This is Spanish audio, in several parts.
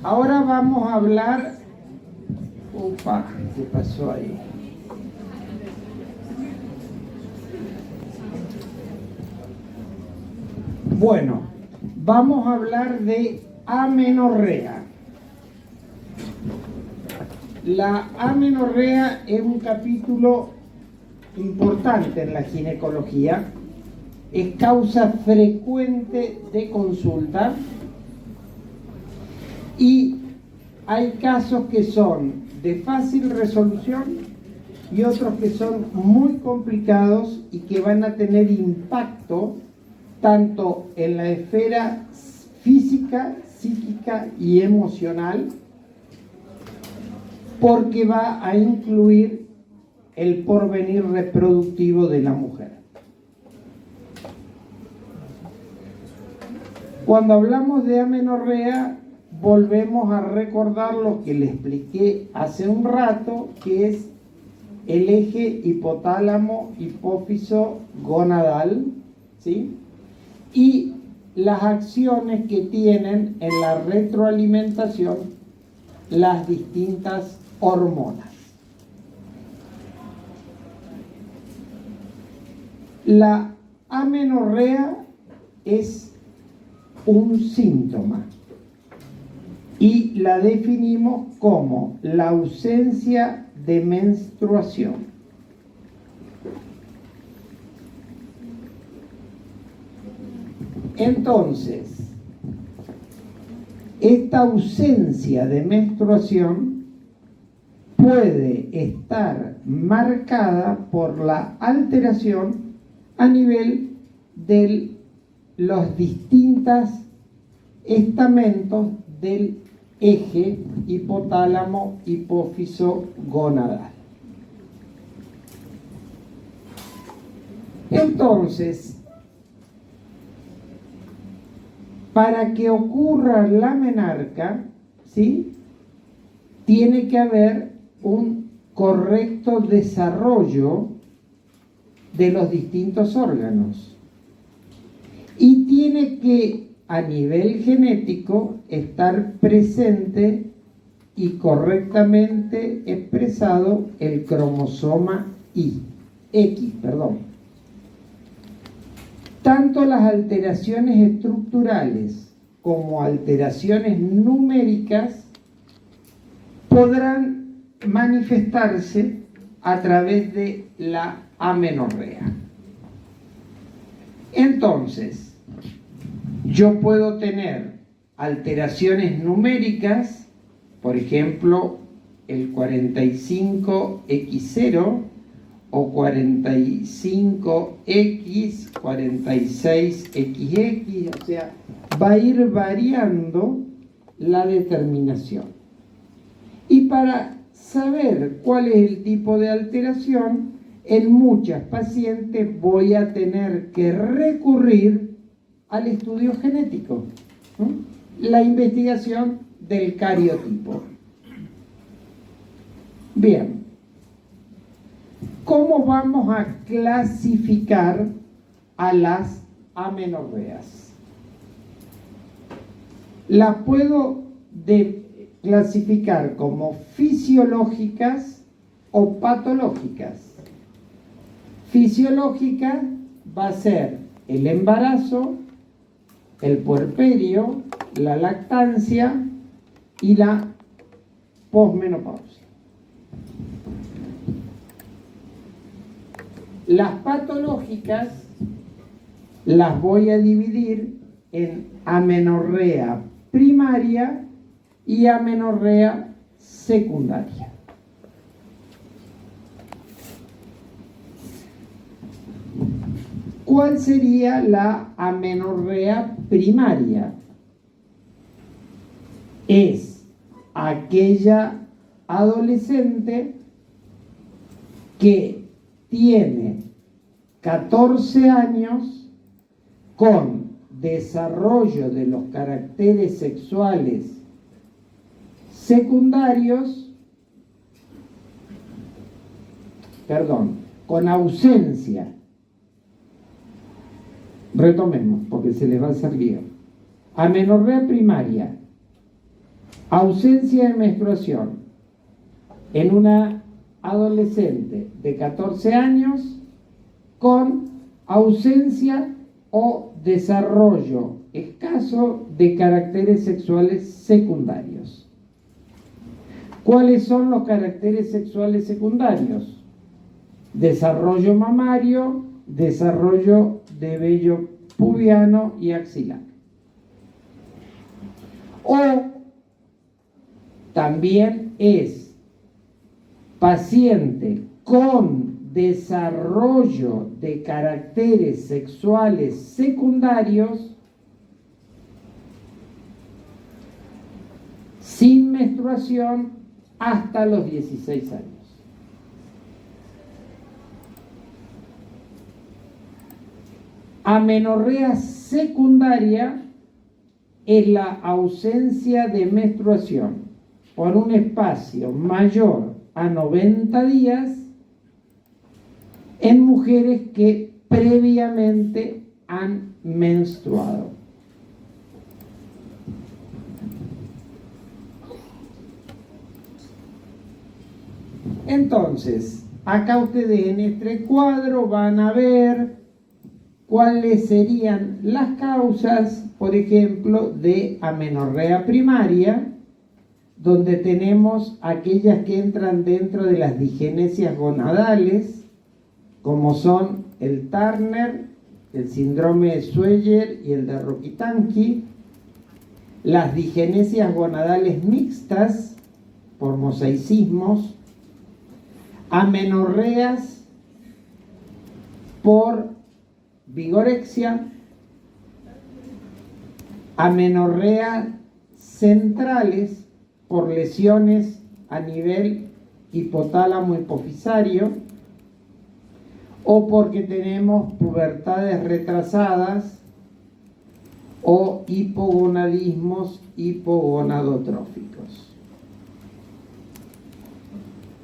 Ahora vamos a hablar... Upa, ¿qué pasó ahí? Bueno, vamos a hablar de amenorrea. La amenorrea es un capítulo importante en la ginecología. Es causa frecuente de consulta y hay casos que son de fácil resolución y otros que son muy complicados y que van a tener impacto tanto en la esfera física, psíquica y emocional, porque va a incluir el porvenir reproductivo de la mujer. Cuando hablamos de amenorrea, volvemos a recordar lo que le expliqué hace un rato, que es el eje hipotálamo, hipófiso, gonadal, ¿sí? Y las acciones que tienen en la retroalimentación las distintas hormonas. La amenorrea es un síntoma y la definimos como la ausencia de menstruación. Entonces, esta ausencia de menstruación puede estar marcada por la alteración a nivel de los distintos estamentos del eje hipotálamo, hipófiso, gonadal. Entonces, para que ocurra la menarca, ¿sí?, tiene que haber un correcto desarrollo de los distintos órganos. Y tiene que, a nivel genético, estar presente y correctamente expresado el cromosoma X. Tanto las alteraciones estructurales como alteraciones numéricas podrán manifestarse a través de la amenorrea. Entonces, yo puedo tener alteraciones numéricas, por ejemplo, el 45X0 o 45X, 46XX, o sea, va a ir variando la determinación. Y para saber cuál es el tipo de alteración, en muchas pacientes voy a tener que recurrir al estudio genético, ¿no?, la investigación del cariotipo. Bien, ¿cómo vamos a clasificar a las amenorreas? Las puedo clasificar como fisiológicas o patológicas. Fisiológica va a ser el embarazo, el puerperio, la lactancia y la posmenopausia. Las patológicas las voy a dividir en amenorrea primaria y amenorrea secundaria. ¿Cuál sería la amenorrea primaria? Es aquella adolescente que tiene 14 años con desarrollo de los caracteres sexuales secundarios, con ausencia. Retomemos, porque se les va a hacer lío. Amenorrea primaria Ausencia de menstruación en una adolescente de 14 años con ausencia o desarrollo escaso de caracteres sexuales secundarios. ¿Cuáles son los caracteres sexuales secundarios? Desarrollo mamario, desarrollo de vello pubiano y axilar. O también es paciente con desarrollo de caracteres sexuales secundarios sin menstruación hasta los 16 años. Amenorrea secundaria es la ausencia de menstruación por un espacio mayor a 90 días en mujeres que previamente han menstruado. Entonces, acá ustedes en este cuadro van a ver cuáles serían las causas, por ejemplo, de amenorrea primaria, donde tenemos aquellas que entran dentro de las disgenesias gonadales, como son el Turner, el síndrome de Schweyer y el de Rokitansky, las disgenesias gonadales mixtas por mosaicismos, amenorreas por vigorexia, amenorreas centrales por lesiones a nivel hipotálamo hipofisario o porque tenemos pubertades retrasadas o hipogonadismos hipogonadotróficos.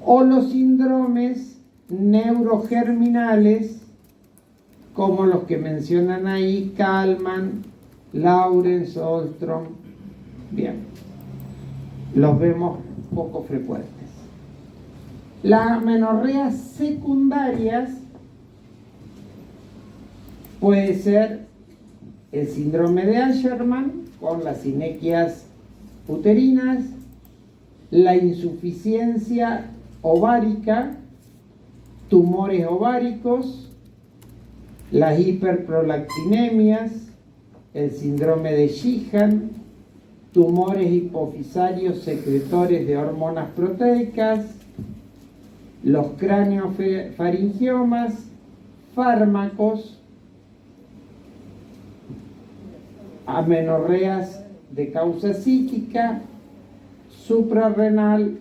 O los síndromes neurogerminales como los que mencionan ahí Kalman, Lawrence, Ostrom. Bien, los vemos poco frecuentes. Las amenorreas secundarias puede ser el síndrome de Asherman con las sinequias uterinas, la insuficiencia ovárica, tumores ováricos, las hiperprolactinemias, el síndrome de Sheehan, tumores hipofisarios secretores de hormonas proteicas, los craneofaringiomas, fármacos, amenorreas de causa psíquica, suprarrenal,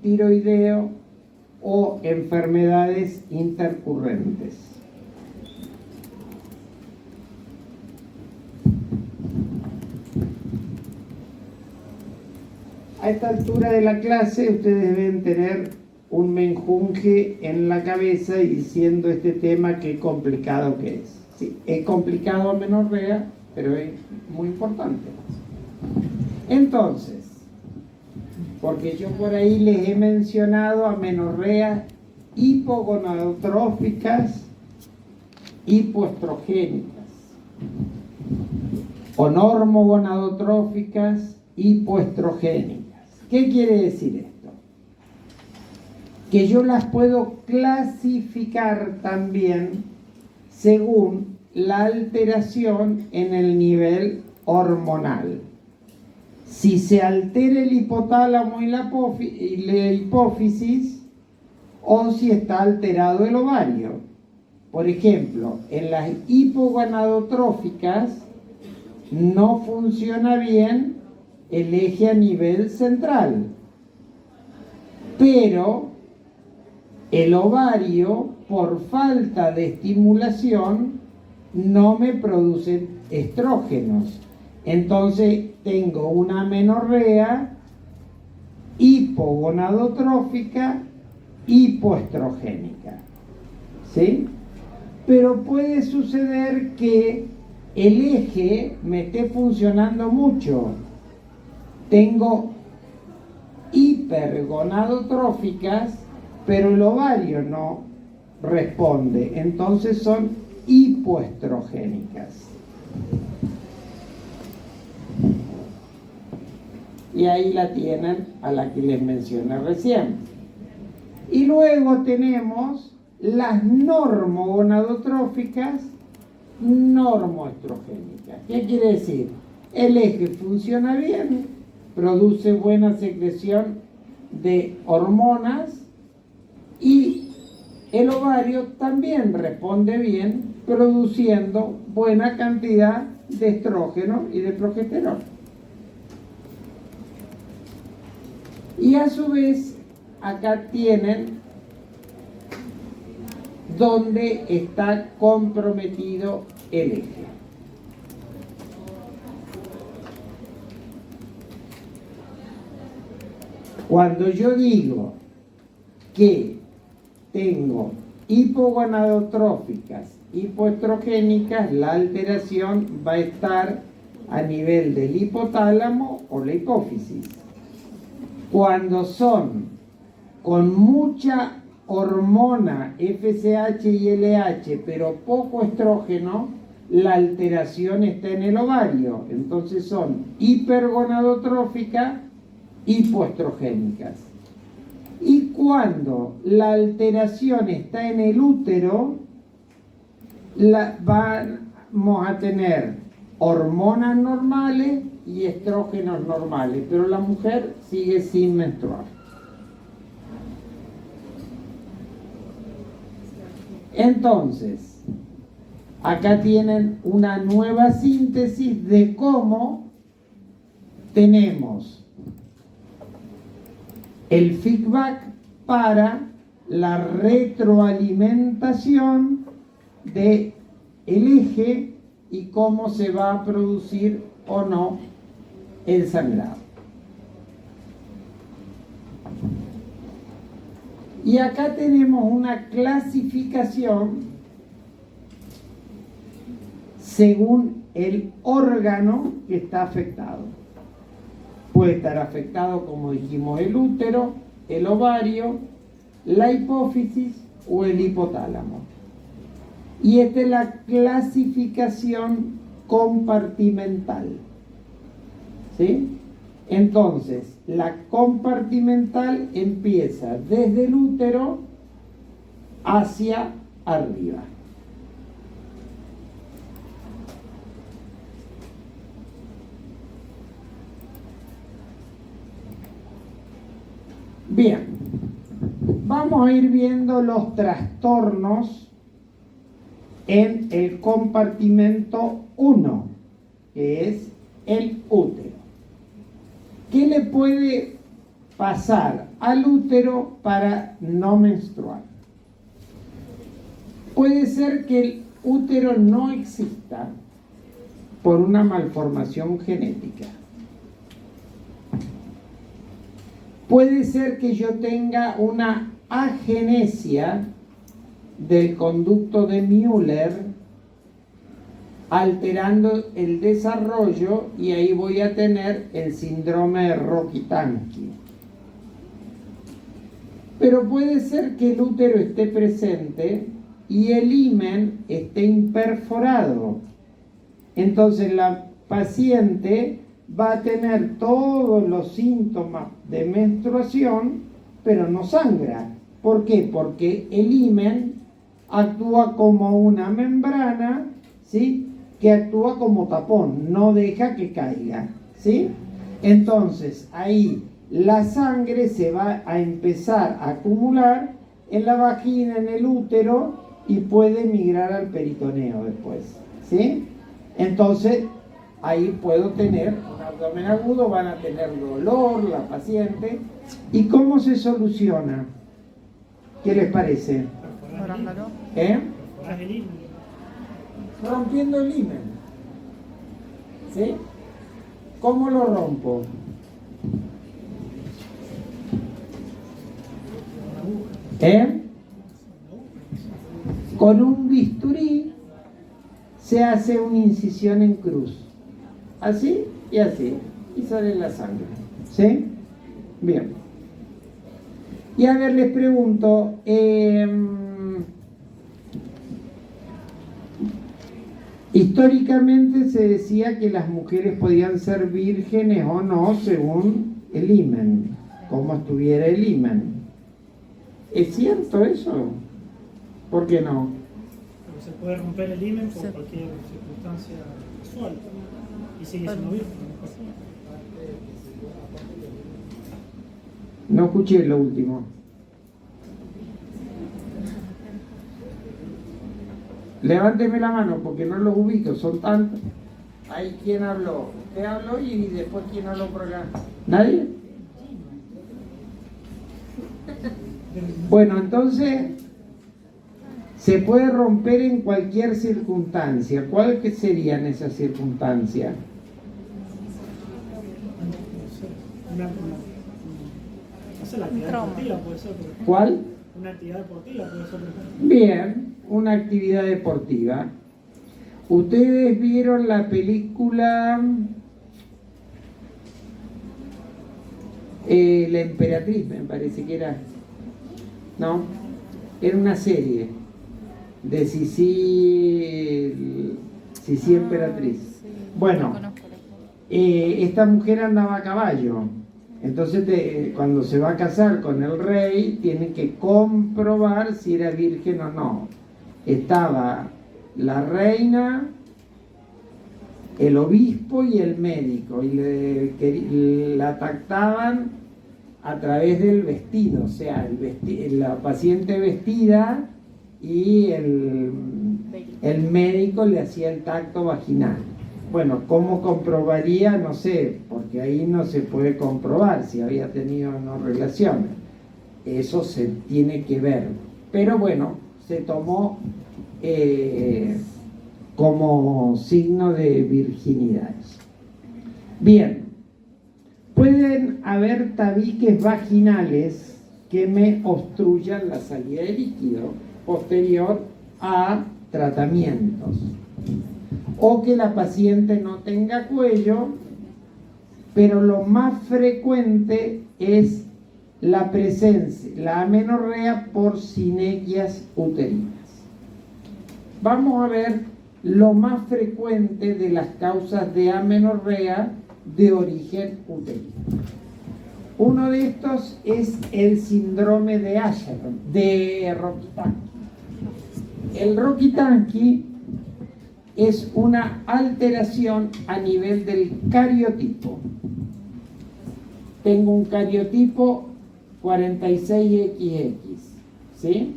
tiroideo o enfermedades intercurrentes. A esta altura de la clase ustedes deben tener un menjunje en la cabeza y diciendo este tema qué complicado que es. Sí, es complicado amenorrea, pero es muy importante. Entonces, porque yo por ahí les he mencionado amenorreas hipogonadotróficas, hipoestrogénicas, o normogonadotróficas, hipoestrogénicas. ¿Qué quiere decir esto? Que yo las puedo clasificar también según la alteración en el nivel hormonal. Si se altera el hipotálamo y la hipófisis, o si está alterado el ovario. Por ejemplo, en las hipogonadotróficas no funciona bien el eje a nivel central, pero el ovario, por falta de estimulación, no me produce estrógenos. Entonces tengo una amenorrea hipogonadotrófica hipoestrogénica, ¿sí? Pero puede suceder que el eje me esté funcionando mucho. Tengo hipergonadotróficas, pero el ovario no responde, entonces son hipoestrogénicas. Y ahí la tienen a la que les mencioné recién. Y luego tenemos las normogonadotróficas, normoestrogénicas. ¿Qué quiere decir? El eje funciona bien, produce buena secreción de hormonas y el ovario también responde bien, produciendo buena cantidad de estrógeno y de progesterona. Y a su vez, acá tienen donde está comprometido el eje. Cuando yo digo que tengo hipogonadotróficas, hipoestrogénicas, la alteración va a estar a nivel del hipotálamo o la hipófisis. Cuando son con mucha hormona FSH y LH, pero poco estrógeno, la alteración está en el ovario. Entonces son hipergonadotróficas, hipoestrogénicas. Y cuando la alteración está en el útero, vamos a tener hormonas normales y estrógenos normales, pero la mujer sigue sin menstruar. Entonces, acá tienen una nueva síntesis de cómo tenemos el feedback para la retroalimentación del eje y cómo se va a producir o no el sangrado. Y acá tenemos una clasificación según el órgano que está afectado. Puede estar afectado, como dijimos, el útero, el ovario, la hipófisis o el hipotálamo. Y esta es la clasificación compartimental. ¿Sí? Entonces, la compartimental empieza desde el útero hacia arriba. Bien, vamos a ir viendo los trastornos en el compartimento 1, que es el útero. ¿Qué le puede pasar al útero para no menstruar? Puede ser que el útero no exista por una malformación genética. Puede ser que yo tenga una agenesia del conducto de Müller alterando el desarrollo y ahí voy a tener el síndrome de Rokitansky. Pero puede ser que el útero esté presente y el himen esté imperforado. Entonces la paciente va a tener todos los síntomas de menstruación, pero no sangra. ¿Por qué? Porque el himen actúa como una membrana, ¿sí?, que actúa como tapón, no deja que caiga, ¿sí? Entonces, ahí la sangre se va a empezar a acumular en la vagina, en el útero, y puede migrar al peritoneo después, ¿sí? Entonces, ahí puedo tener un abdomen agudo, van a tener dolor la paciente. ¿Y cómo se soluciona? ¿Qué les parece? Rompiendo el himen. ¿Sí? ¿Cómo lo rompo? Con un bisturí se hace una incisión en cruz. Así y así. Y sale la sangre. ¿Sí? Bien. Y a ver, les pregunto, históricamente se decía que las mujeres podían ser vírgenes o no según el himen, como estuviera el himen. ¿Es cierto eso? ¿Por qué no? Porque se puede romper el himen por cualquier circunstancia casual y sigue siendo virgen. No escuché lo último. Levánteme la mano porque no los ubico, son tantos. Ahí, ¿quién habló? Usted habló y después ¿quién habló por acá? ¿Nadie? Bueno, entonces se puede romper en cualquier circunstancia. ¿Cuál que serían esas circunstancias? No sé, la actividad deportiva puede ser, por ejemplo. ¿Cuál? Una actividad deportiva puede ser, por ejemplo. Bien, una actividad deportiva. ¿Ustedes vieron la película La Emperatriz, me parece que era? ¿No? Era una serie de Sisi Emperatriz. Sí, Bueno, lo conozco. esta mujer andaba a caballo. Entonces, cuando se va a casar con el rey, tienen que comprobar si era virgen o no. Estaba la reina, el obispo y el médico, y la tactaban a través del vestido, o sea, la paciente vestida y el médico le hacía el tacto vaginal. Bueno, ¿cómo comprobaría? No sé, porque ahí no se puede comprobar si había tenido o no relaciones. Eso se tiene que ver. Pero bueno, se tomó como signo de virginidad. Bien, pueden haber tabiques vaginales que me obstruyan la salida de líquido posterior a tratamientos, o que la paciente no tenga cuello, pero lo más frecuente es la presencia, la amenorrea por sinequias uterinas. Vamos a ver lo más frecuente de las causas de amenorrea de origen uterino. Uno de estos es el síndrome de Asheron, de Rokitansky. El Rokitansky es una alteración a nivel del cariotipo. Tengo un cariotipo 46XX, ¿sí?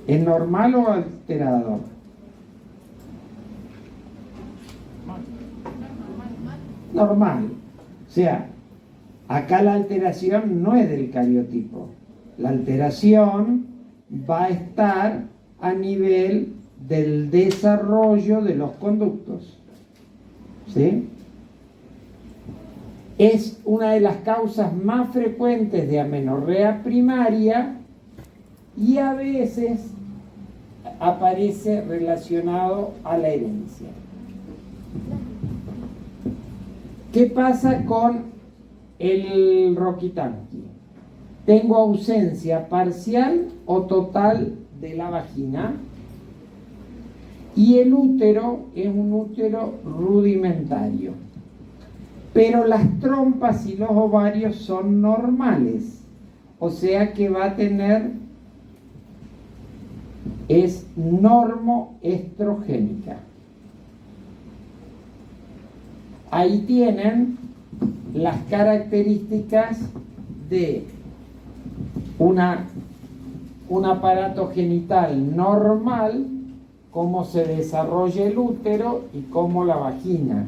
¿Es normal o alterado? Normal. O sea, acá la alteración no es del cariotipo. La alteración va a estar a nivel del desarrollo de los conductos. ¿Sí? Es una de las causas más frecuentes de amenorrea primaria y a veces aparece relacionado a la herencia. ¿Qué pasa con el Rokitansky? Tengo ausencia parcial o total de la vagina y el útero es un útero rudimentario, pero las trompas y los ovarios son normales, o sea que va a tener, es normoestrogénica. Ahí tienen las características de un aparato genital normal, cómo se desarrolla el útero y cómo la vagina.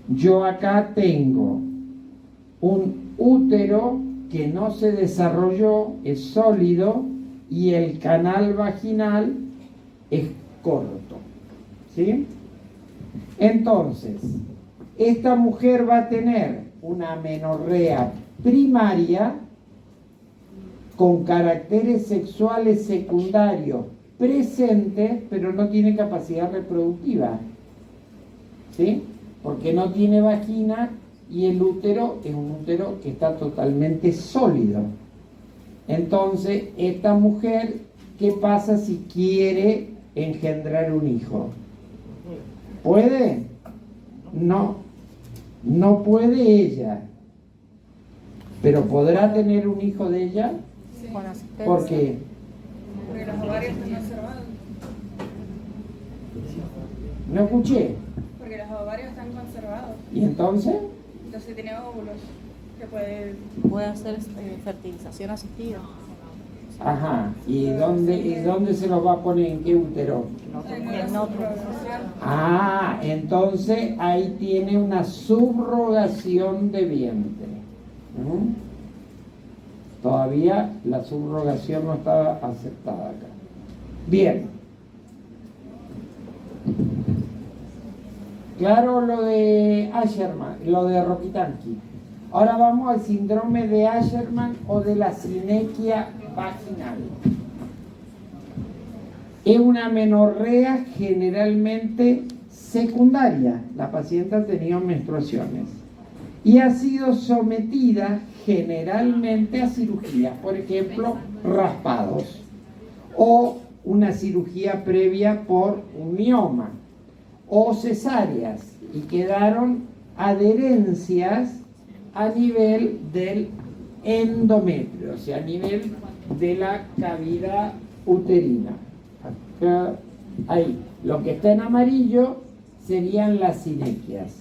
Yo acá tengo un útero que no se desarrolló, es sólido, y el canal vaginal es corto. ¿Sí? Entonces, esta mujer va a tener una amenorrea primaria con caracteres sexuales secundarios presentes, pero no tiene capacidad reproductiva. ¿Sí? Porque no tiene vagina y el útero es un útero que está totalmente sólido. Entonces, esta mujer, ¿qué pasa si quiere engendrar un hijo? ¿Puede? No, no puede ella. ¿Pero podrá tener un hijo de ella? Sí. Con asistencia. ¿Por qué? Porque los ovarios están conservados. No escuché. Porque los ovarios están conservados. ¿Y entonces? Entonces tiene óvulos que puede hacer fertilización asistida. Ajá. ¿Y dónde se los va a poner? ¿En qué útero? En otro. Ah, entonces ahí tiene una subrogación de vientre. Todavía la subrogación no estaba aceptada acá. Bien. Claro lo de Asherman, lo de Rokitansky. Ahora vamos al síndrome de Asherman o de la sinequia vaginal. Es una amenorrea generalmente secundaria. La paciente ha tenido menstruaciones y ha sido sometida generalmente a cirugías, por ejemplo, raspados o una cirugía previa por un mioma o cesáreas, y quedaron adherencias a nivel del endometrio, o sea, a nivel de la cavidad uterina. Acá, ahí, lo que está en amarillo serían las sinequias.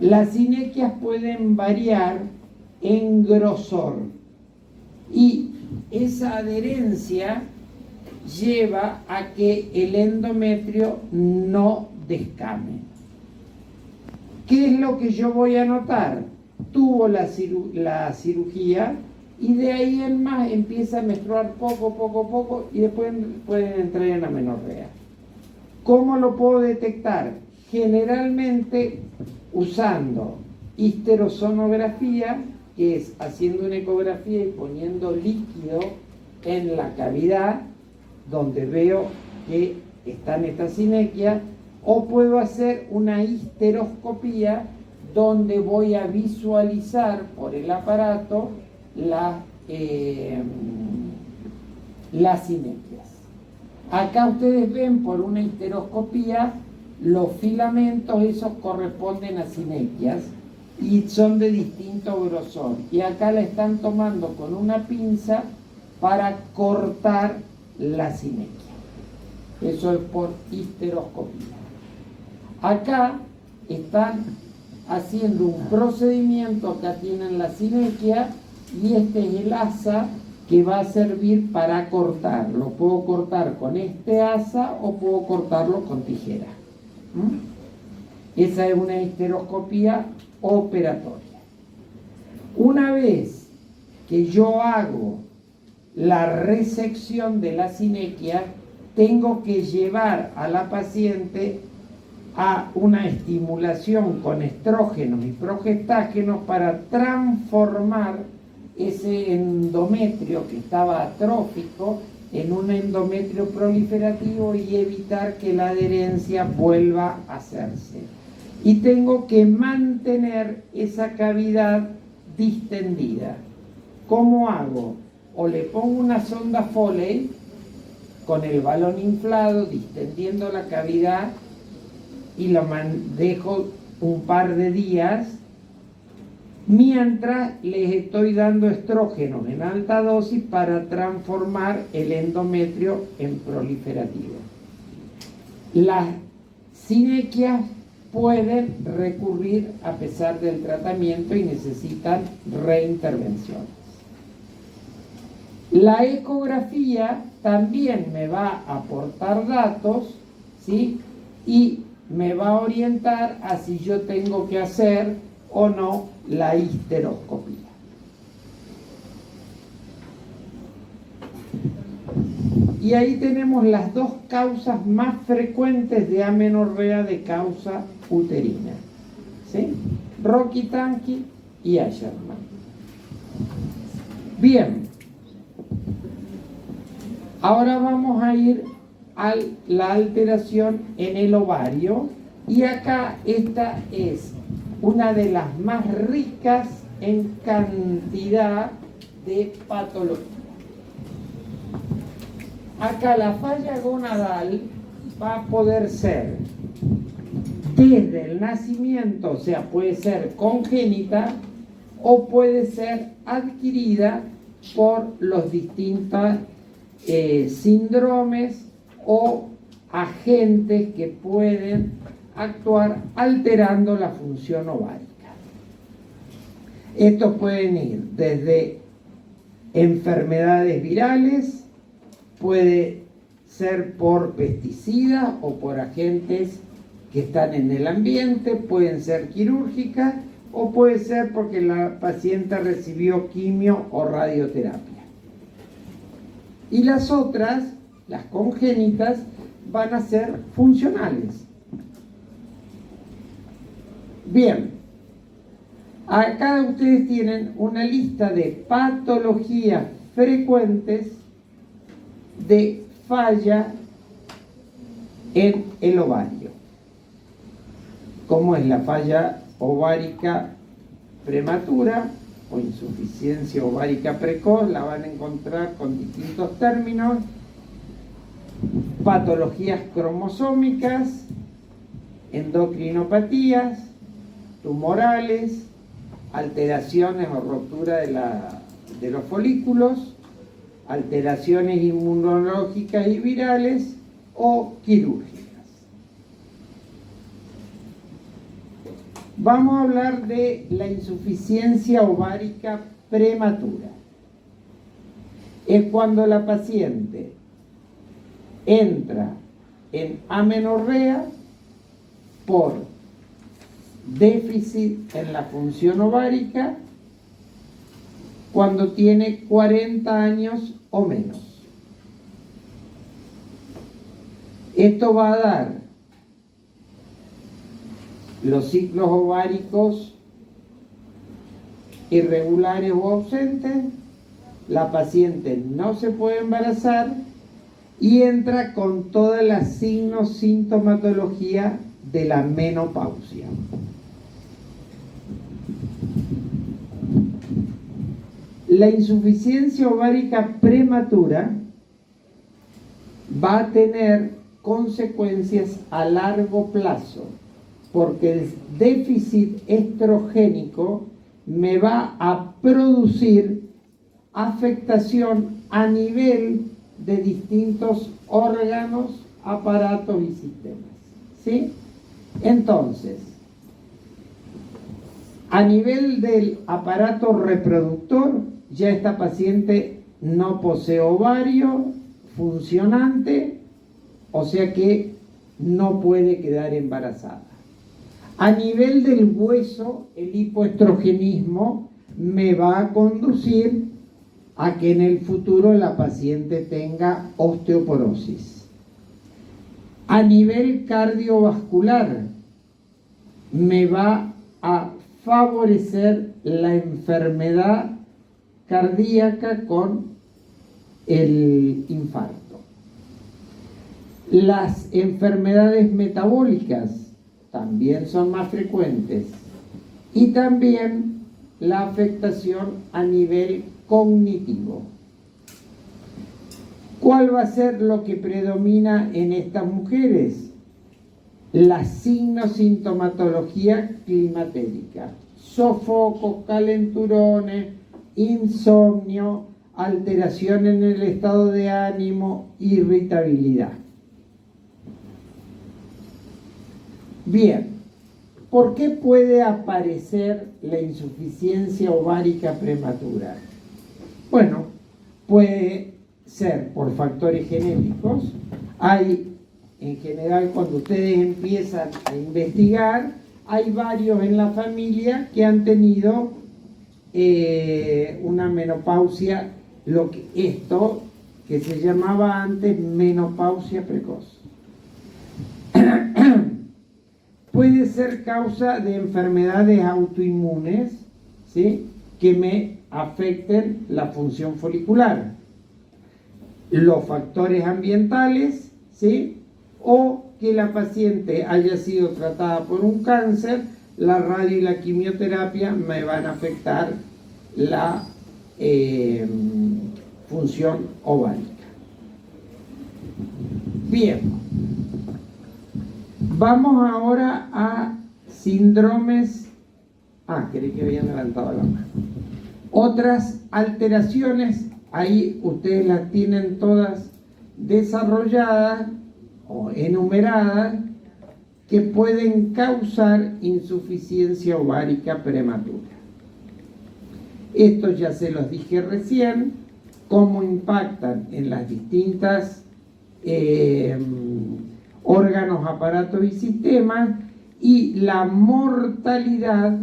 Las sinequias pueden variar en grosor y esa adherencia lleva a que el endometrio no descame. ¿Qué es lo que yo voy a notar? Tuvo la cirugía y de ahí en más empieza a menstruar poco y después pueden entrar en amenorrea. ¿Cómo lo puedo detectar? Generalmente usando histerosonografía, que es haciendo una ecografía y poniendo líquido en la cavidad donde veo que están estas sinequias, o puedo hacer una histeroscopía donde voy a visualizar por el aparato las sinequias. Acá ustedes ven por una histeroscopía los filamentos, esos corresponden a sinequias y son de distinto grosor. Y acá la están tomando con una pinza para cortar la sinequia. Eso es por histeroscopía. Acá están haciendo un procedimiento, acá tienen la sinequia y este es el asa que va a servir para cortar. Lo puedo cortar con este asa o puedo cortarlo con tijera. Esa es una histeroscopía operatoria. Una vez que yo hago la resección de la sinequia, tengo que llevar a la paciente a una estimulación con estrógenos y progestágenos para transformar ese endometrio que estaba atrófico en un endometrio proliferativo y evitar que la adherencia vuelva a hacerse. Y tengo que mantener esa cavidad distendida. ¿Cómo hago? O le pongo una sonda Foley con el balón inflado, distendiendo la cavidad, y lo dejo un par de días mientras les estoy dando estrógenos en alta dosis para transformar el endometrio en proliferativo. Las sinequias pueden recurrir a pesar del tratamiento y necesitan reintervenciones. La ecografía también me va a aportar datos, ¿sí? Y me va a orientar a si yo tengo que hacer o no la histeroscopía. Y ahí tenemos las dos causas más frecuentes de amenorrea de causa uterina, ¿sí? Rokitansky y Asherman. Bien, ahora vamos a ir a la alteración en el ovario, y acá esta es una de las más ricas en cantidad de patología. Acá la falla gonadal va a poder ser desde el nacimiento, o sea, puede ser congénita o puede ser adquirida por los distintos síndromes o agentes que pueden actuar alterando la función ovárica. Estos pueden ir desde enfermedades virales, puede ser por pesticidas o por agentes que están en el ambiente, pueden ser quirúrgicas o puede ser porque la paciente recibió quimio o radioterapia. Y las otras, las congénitas, van a ser funcionales. Bien, acá ustedes tienen una lista de patologías frecuentes de falla en el ovario. Como es la falla ovárica prematura o insuficiencia ovárica precoz, la van a encontrar con distintos términos. Patologías cromosómicas, endocrinopatías, tumorales, alteraciones o ruptura de los folículos, alteraciones inmunológicas y virales o quirúrgicas. Vamos a hablar de la insuficiencia ovárica prematura. Es cuando la paciente entra en amenorrea por déficit en la función ovárica cuando tiene 40 años o menos. Esto va a dar los ciclos ováricos irregulares o ausentes, la paciente no se puede embarazar y entra con todas las signos, sintomatología de la menopausia. La insuficiencia ovárica prematura va a tener consecuencias a largo plazo, porque el déficit estrogénico me va a producir afectación a nivel de distintos órganos, aparatos y sistemas. ¿Sí? Entonces, a nivel del aparato reproductor, ya esta paciente no posee ovario funcionante, o sea que no puede quedar embarazada. A nivel del hueso, el hipoestrogenismo me va a conducir a que en el futuro la paciente tenga osteoporosis. A nivel cardiovascular, me va a favorecer la enfermedad cardíaca con el infarto. Las enfermedades metabólicas también son más frecuentes y también la afectación a nivel cognitivo. ¿Cuál va a ser lo que predomina en estas mujeres? La sintomatología climatérica: sofocos, calenturones, insomnio, alteración en el estado de ánimo, irritabilidad. Bien, ¿por qué puede aparecer la insuficiencia ovárica prematura? Bueno, puede ser por factores genéticos. Hay, en general, cuando ustedes empiezan a investigar, hay varios en la familia que han tenido una menopausia, esto que se llamaba antes menopausia precoz. Puede ser causa de enfermedades autoinmunes, ¿sí?, que me afecten la función folicular. Los factores ambientales, ¿sí?, o que la paciente haya sido tratada por un cáncer, la radio y la quimioterapia me van a afectar la función ovárica. Bien, vamos ahora a síndromes. Creí que habían levantado la mano. Otras alteraciones, ahí ustedes las tienen todas desarrolladas o enumeradas, que pueden causar insuficiencia ovárica prematura. Esto ya se los dije recién, cómo impactan en las distintas órganos, aparatos y sistemas, y la mortalidad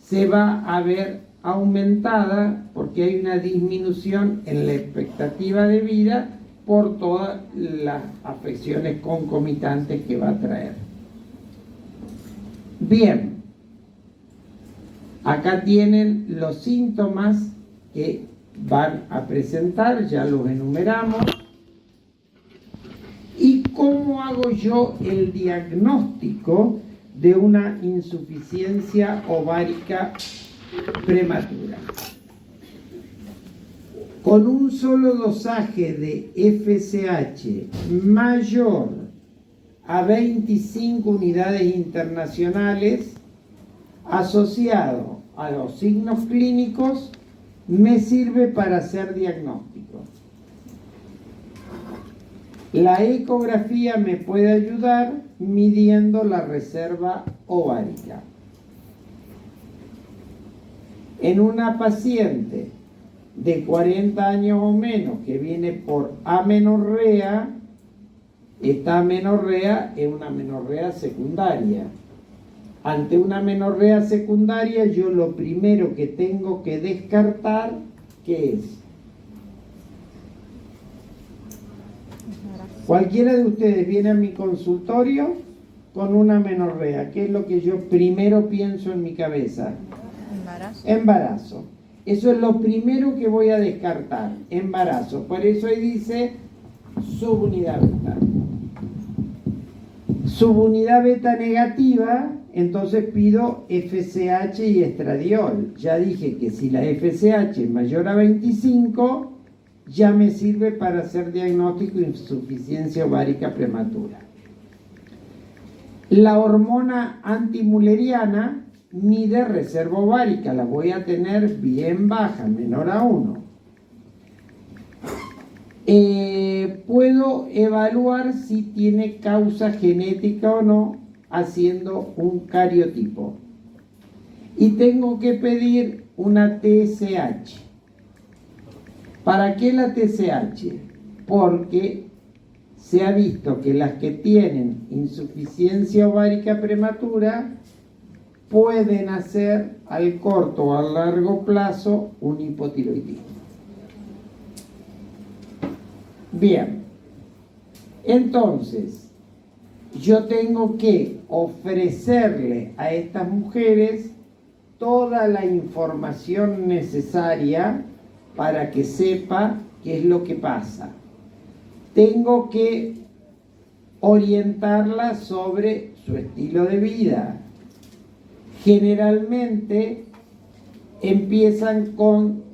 se va a ver aumentada porque hay una disminución en la expectativa de vida por todas las afecciones concomitantes que va a traer. Bien, acá tienen los síntomas que van a presentar, ya los enumeramos. ¿Y cómo hago yo el diagnóstico de una insuficiencia ovárica prematura? Con un solo dosaje de FSH mayor a 25 unidades internacionales asociado a los signos clínicos me sirve para hacer diagnóstico. La ecografía me puede ayudar midiendo la reserva ovárica. En una paciente de 40 años o menos que viene por amenorrea, esta amenorrea es una amenorrea secundaria. Ante una amenorrea secundaria, yo lo primero que tengo que descartar, ¿qué es? Cualquiera de ustedes viene a mi consultorio con una amenorrea. ¿Qué es lo que yo primero pienso en mi cabeza? Embarazo. Embarazo. Eso es lo primero que voy a descartar, embarazo. Por eso ahí dice subunidad beta. Subunidad beta negativa, entonces pido FSH y estradiol. Ya dije que si la FSH es mayor a 25, ya me sirve para hacer diagnóstico de insuficiencia ovárica prematura. La hormona antimuleriana mide reserva ovárica, la voy a tener bien baja, menor a 1. Puedo evaluar si tiene causa genética o no haciendo un cariotipo. Y tengo que pedir una TSH. ¿Para qué la TSH? Porque se ha visto que las que tienen insuficiencia ovárica prematura pueden hacer al corto o a largo plazo un hipotiroidismo. Bien, entonces yo tengo que ofrecerle a estas mujeres toda la información necesaria para que sepa qué es lo que pasa. Tengo que orientarla sobre su estilo de vida. Generalmente empiezan con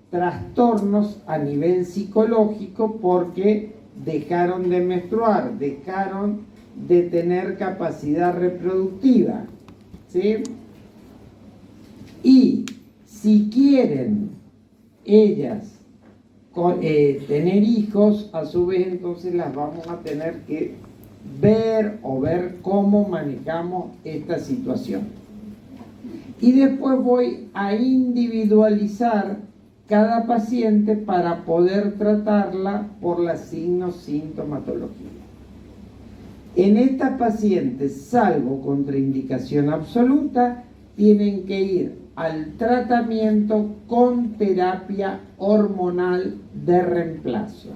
trastornos a nivel psicológico porque dejaron de menstruar, dejaron de tener capacidad reproductiva, ¿sí? Y si quieren ellas tener hijos, a su vez entonces las vamos a tener que ver cómo manejamos esta situación. Y después voy a individualizar cada paciente para poder tratarla por los signos sintomatología. En estas pacientes, salvo contraindicación absoluta, tienen que ir al tratamiento con terapia hormonal de reemplazo,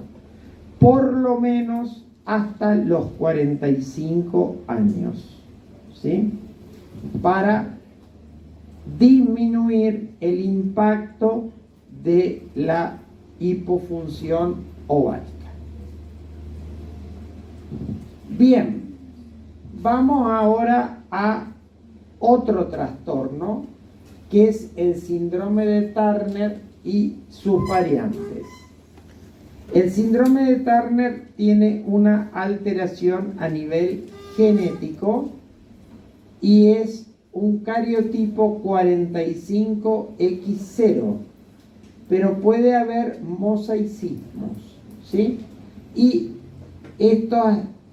por lo menos hasta los 45 años, ¿sí? Para disminuir el impacto de la hipofunción ovárica. Bien, vamos ahora a otro trastorno, que es el síndrome de Turner y sus variantes. El síndrome de Turner tiene una alteración a nivel genético y es un cariotipo 45X0, pero puede haber mosaicismos, ¿sí? Y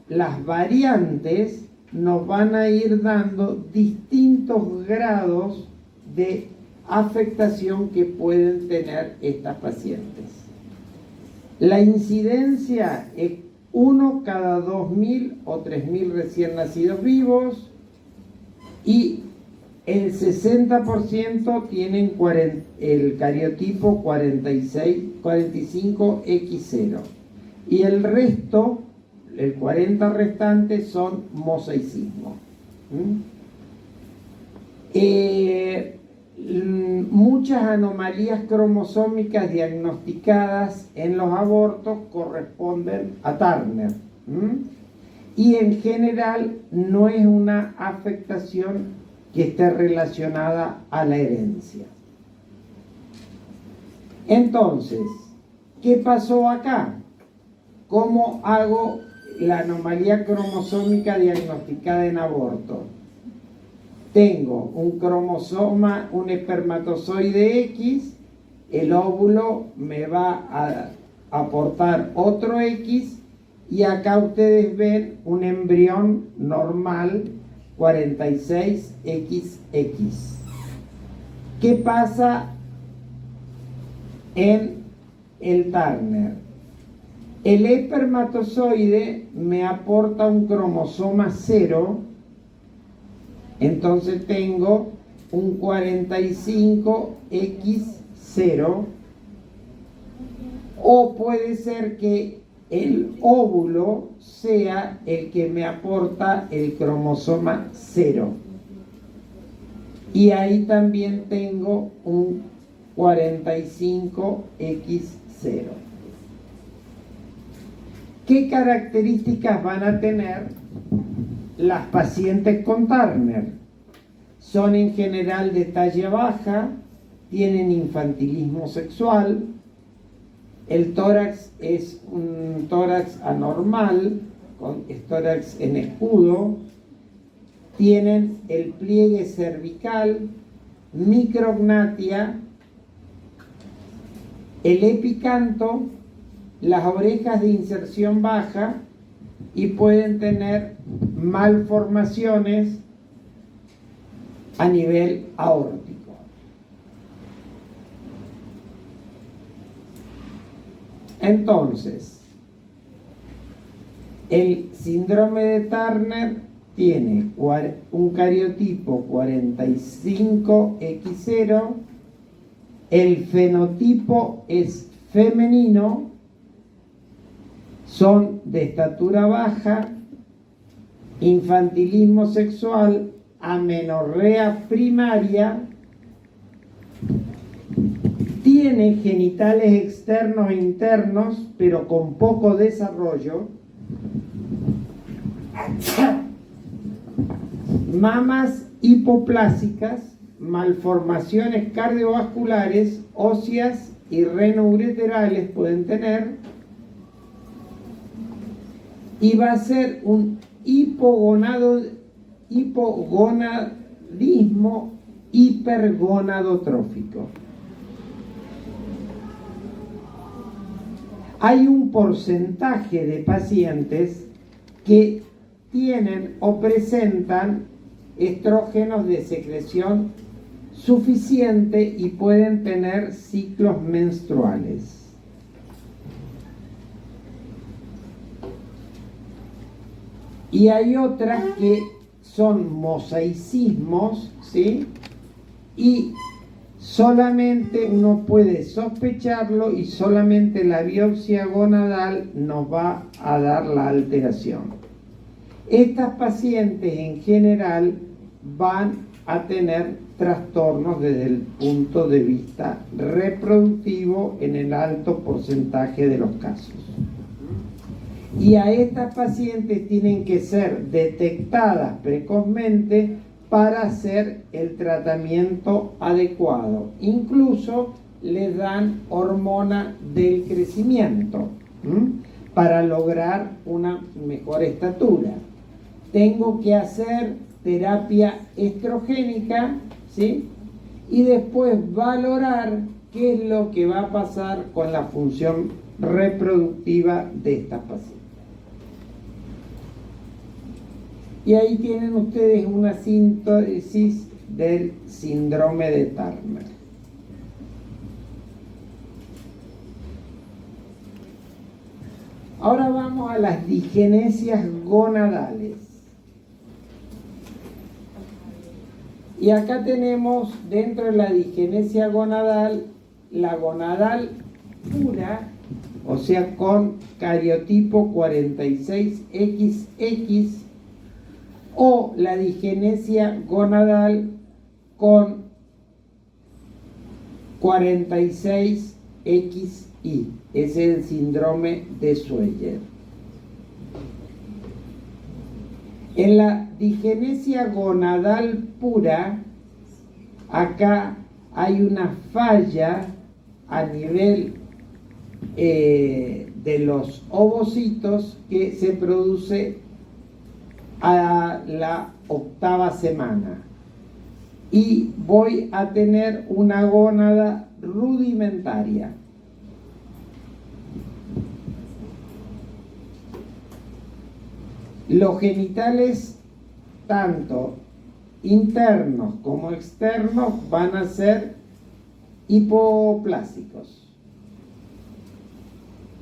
las variantes nos van a ir dando distintos grados de afectación que pueden tener estas pacientes. La incidencia es 1 cada 2.000 o 3.000 recién nacidos vivos y el 60% tienen el cariotipo 45X0 y el resto, el 40 restante, son mosaicismo. Muchas anomalías cromosómicas diagnosticadas en los abortos corresponden a Turner. Y en general no es una afectación que esté relacionada a la herencia. Entonces, ¿qué pasó acá? ¿Cómo hago la anomalía cromosómica diagnosticada en aborto? Tengo un cromosoma, un espermatozoide X, el óvulo me va a aportar otro X y acá ustedes ven un embrión normal 46XX. ¿Qué pasa en el Turner? El espermatozoide me aporta un cromosoma 0, entonces tengo un 45X0, o puede ser que el óvulo sea el que me aporta el cromosoma 0. Y ahí también tengo un 45X0. ¿Qué características van a tener las pacientes con Turner? Son en general de talla baja, tienen infantilismo sexual, el tórax es un tórax anormal, es tórax en escudo, tienen el pliegue cervical, micrognatia, el epicanto, las orejas de inserción baja y pueden tener malformaciones a nivel aórtico. Entonces, el síndrome de Turner tiene un cariotipo 45X0, el fenotipo es femenino, son de estatura baja, infantilismo sexual, amenorrea primaria, tiene genitales externos e internos, pero con poco desarrollo, mamas hipoplásicas, malformaciones cardiovasculares, óseas y renoureterales pueden tener, y va a ser un hipogonadismo hipergonadotrófico. Hay un porcentaje de pacientes que tienen o presentan estrógenos de secreción suficiente y pueden tener ciclos menstruales. Y hay otras que son mosaicismos, ¿sí? Y solamente uno puede sospecharlo y solamente la biopsia gonadal nos va a dar la alteración. Estas pacientes en general van a tener trastornos desde el punto de vista reproductivo en el alto porcentaje de los casos. Y a estas pacientes tienen que ser detectadas precozmente para hacer el tratamiento adecuado. Incluso les dan hormona del crecimiento, para lograr una mejor estatura. Tengo que hacer terapia estrogénica, ¿sí? Y después valorar qué es lo que va a pasar con la función reproductiva de estas pacientes. Y ahí tienen ustedes una síntesis del síndrome de Turner. Ahora vamos a las disgenesias gonadales. Y acá tenemos dentro de la disgenesia gonadal, la gonadal pura, o sea, con cariotipo 46XX, o la disgenesia gonadal con 46XI. Ese es el síndrome de Schweyer. En la disgenesia gonadal pura, acá hay una falla a nivel de los ovocitos que se produce a la 8ª semana. Y voy a tener una gónada rudimentaria. Los genitales, tanto internos como externos, van a ser hipoplásicos.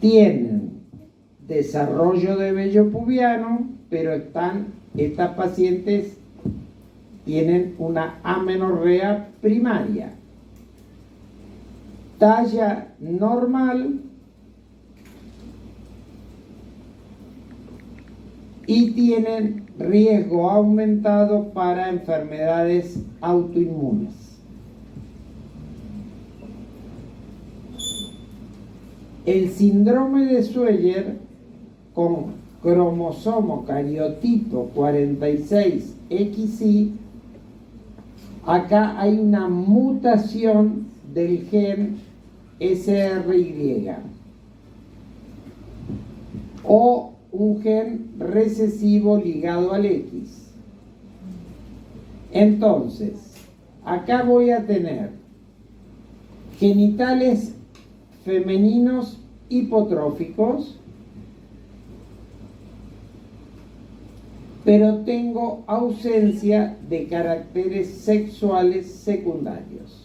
Tienen desarrollo de vello pubiano, pero estas pacientes tienen una amenorrea primaria. Talla normal y tienen riesgo aumentado para enfermedades autoinmunes. El síndrome de Schweyer con cromosomo cariotipo 46XI, acá hay una mutación del gen SRY o un gen recesivo ligado al X. Entonces, acá voy a tener genitales femeninos hipotróficos, pero tengo ausencia de caracteres sexuales secundarios.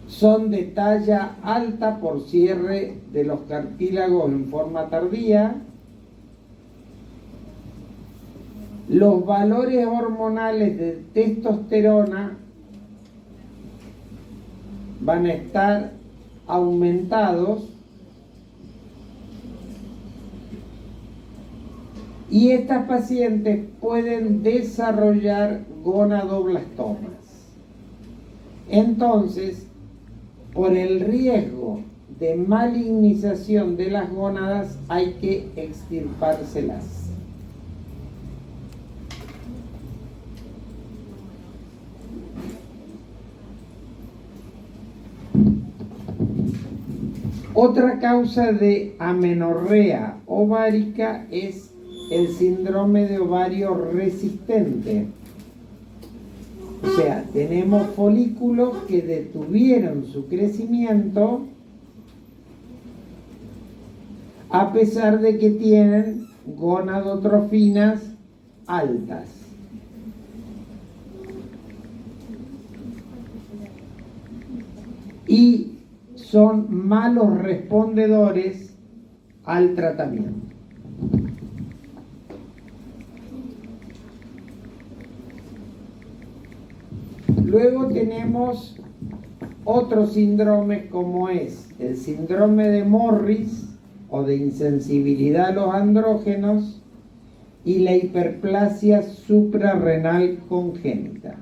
Son de talla alta por cierre de los cartílagos en forma tardía. Los valores hormonales de testosterona van a estar aumentados y estas pacientes pueden desarrollar gonadoblastomas. Entonces, por el riesgo de malignización de las gónadas, hay que extirpárselas. Otra causa de amenorrea ovárica es el síndrome de ovario resistente. O sea, tenemos folículos que detuvieron su crecimiento a pesar de que tienen gonadotrofinas altas. Y son malos respondedores al tratamiento. Luego tenemos otros síndromes como es el síndrome de Morris o de insensibilidad a los andrógenos y la hiperplasia suprarrenal congénita.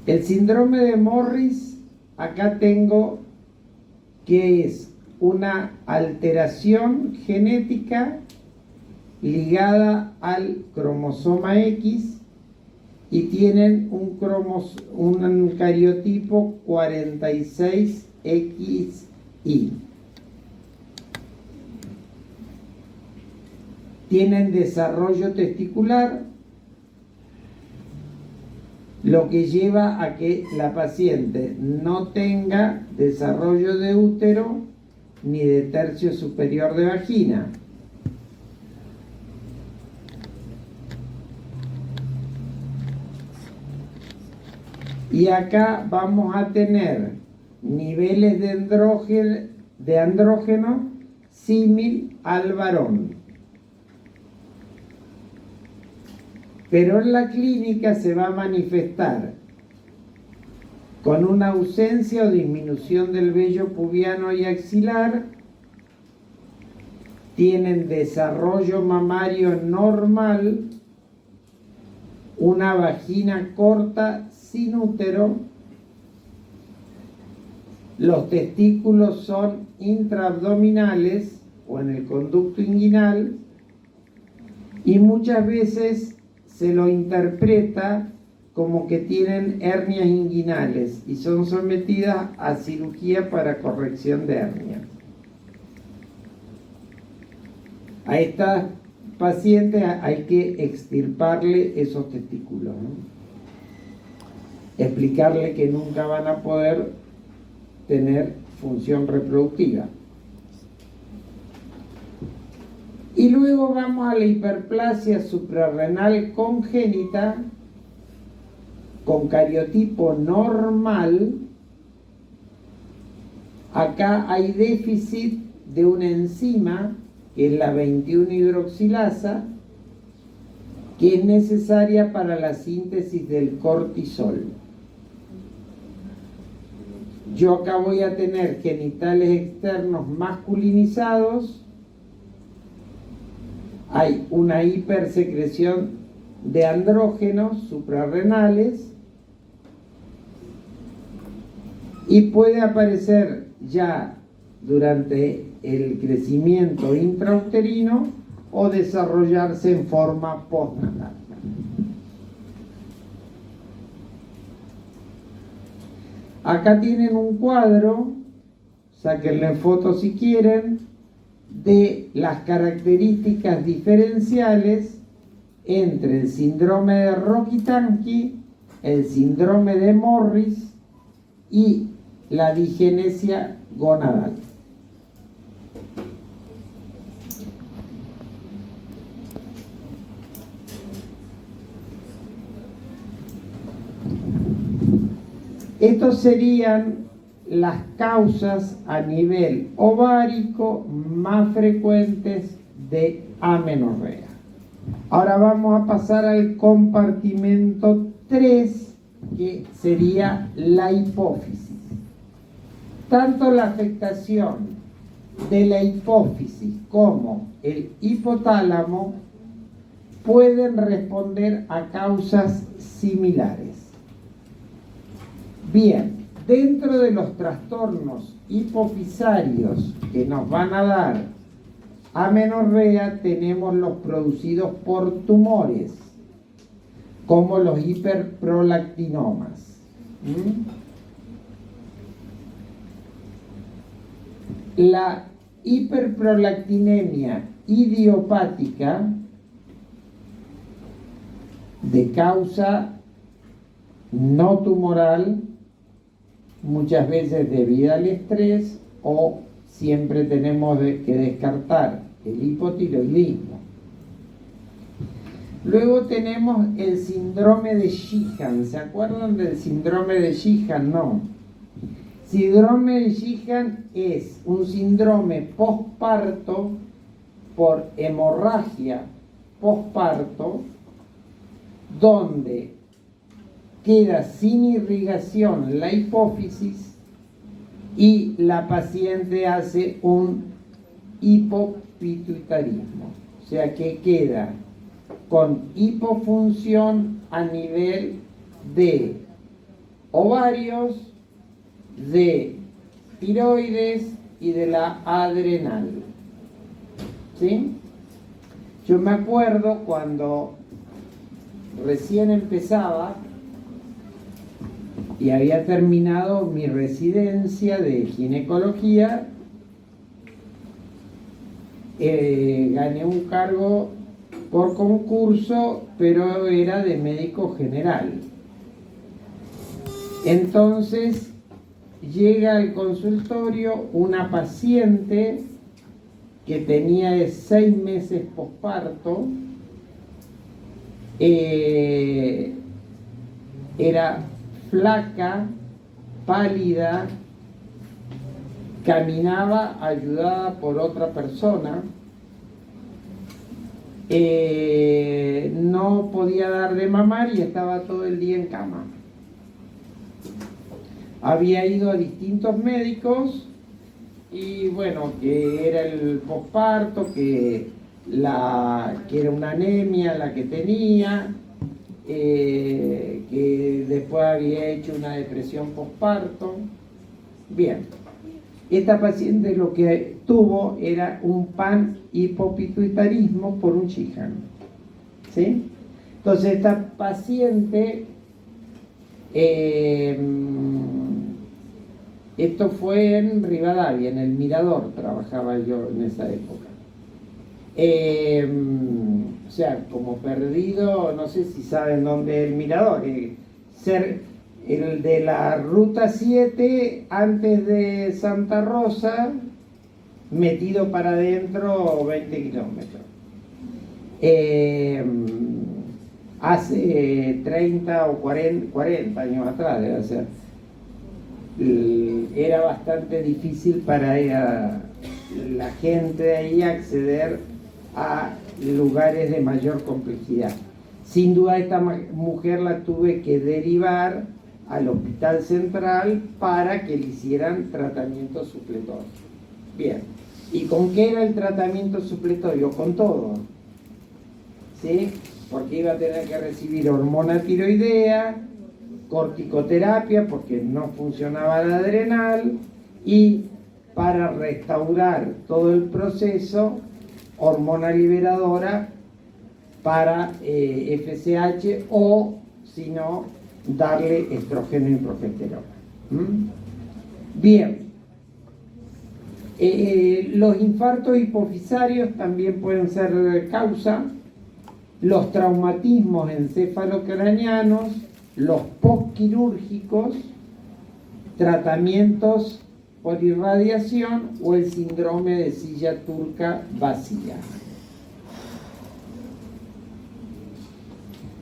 El síndrome de Morris, acá tengo que es una alteración genética ligada al cromosoma X y tienen un cariotipo 46XI. Tienen desarrollo testicular, lo que lleva a que la paciente no tenga desarrollo de útero ni de tercio superior de vagina. Y acá vamos a tener niveles de andrógeno símil al varón. Pero en la clínica se va a manifestar con una ausencia o disminución del vello pubiano y axilar. Tienen desarrollo mamario normal, una vagina corta sin útero, los testículos son intraabdominales o en el conducto inguinal, y muchas veces se lo interpreta como que tienen hernias inguinales y son sometidas a cirugía para corrección de hernias. A estas pacientes hay que extirparle esos testículos, ¿no? Explicarle que nunca van a poder tener función reproductiva. Y luego vamos a la hiperplasia suprarrenal congénita con cariotipo normal. Acá hay déficit de una enzima, que es la 21-hidroxilasa, que es necesaria para la síntesis del cortisol. Yo acá voy a tener genitales externos masculinizados. Hay una hipersecreción de andrógenos suprarrenales y puede aparecer ya durante el crecimiento intrauterino o desarrollarse en forma postnatal. Acá tienen un cuadro, sáquenle fotos si quieren, de las características diferenciales entre el síndrome de Rokitansky, el síndrome de Morris y la digenesia gonadal. Estos serían las causas a nivel ovárico más frecuentes de amenorrea. Ahora vamos a pasar al compartimento 3, que sería la hipófisis. Tanto la afectación de la hipófisis como el hipotálamo pueden responder a causas similares. Bien, dentro de los trastornos hipofisarios que nos van a dar amenorrea tenemos los producidos por tumores, como los hiperprolactinomas. La hiperprolactinemia idiopática, de causa no tumoral, muchas veces debido al estrés, o siempre tenemos que descartar el hipotiroidismo. Luego tenemos el síndrome de Sheehan. ¿Se acuerdan del síndrome de Sheehan? No. Síndrome de Sheehan es un síndrome posparto por hemorragia posparto, donde queda sin irrigación la hipófisis y la paciente hace un hipopituitarismo, o sea que queda con hipofunción a nivel de ovarios, de tiroides y de la adrenal. ¿Sí? Yo me acuerdo cuando recién empezaba y había terminado mi residencia de ginecología. Gané un cargo por concurso, pero era de médico general. Entonces llega al consultorio una paciente que tenía 6 meses posparto. Era flaca, pálida, caminaba ayudada por otra persona, no podía dar de mamar y estaba todo el día en cama. Había ido a distintos médicos y bueno, que era el posparto, que era una anemia la que tenía, que después había hecho una depresión posparto. Bien, esta paciente lo que tuvo era un panhipopituitarismo por un Sheehan, ¿sí? Entonces esta paciente, esto fue en Rivadavia, en el Mirador trabajaba yo en esa época. O sea, como perdido, no sé si saben dónde es el Mirador, el de la Ruta 7 antes de Santa Rosa, metido para adentro 20 kilómetros. Hace 30 o 40 años atrás, debe ser. Era bastante difícil para la gente de ahí acceder a lugares de mayor complejidad. Sin duda esta mujer la tuve que derivar al Hospital Central para que le hicieran tratamiento supletorio. Bien, ¿y con qué era el tratamiento supletorio? Con todo, ¿sí? Porque iba a tener que recibir hormona tiroidea, corticoterapia porque no funcionaba la adrenal, y para restaurar todo el proceso, hormona liberadora para FSH, o si no, darle estrógeno y progesterona. Bien, los infartos hipofisarios también pueden ser causa, los traumatismos encefalocraneanos, los postquirúrgicos, tratamientos por irradiación o el síndrome de silla turca vacía.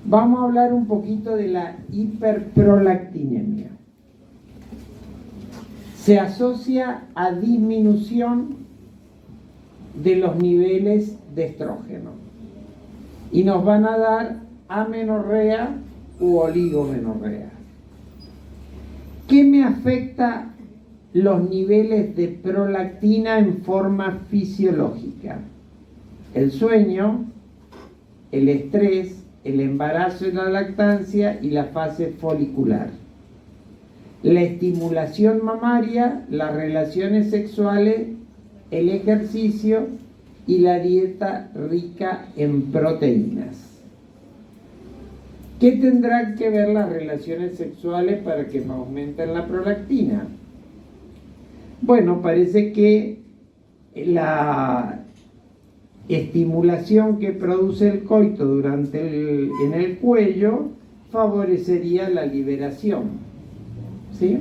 Vamos a hablar un poquito de la hiperprolactinemia. Se asocia a disminución de los niveles de estrógeno y nos van a dar amenorrea u oligomenorrea. ¿Qué me afecta los niveles de prolactina en forma fisiológica? El sueño, el estrés, el embarazo y la lactancia y la fase folicular. La estimulación mamaria, las relaciones sexuales, el ejercicio y la dieta rica en proteínas. ¿Qué tendrán que ver las relaciones sexuales para que me aumenten la prolactina? Bueno, parece que la estimulación que produce el coito en el cuello favorecería la liberación, ¿sí?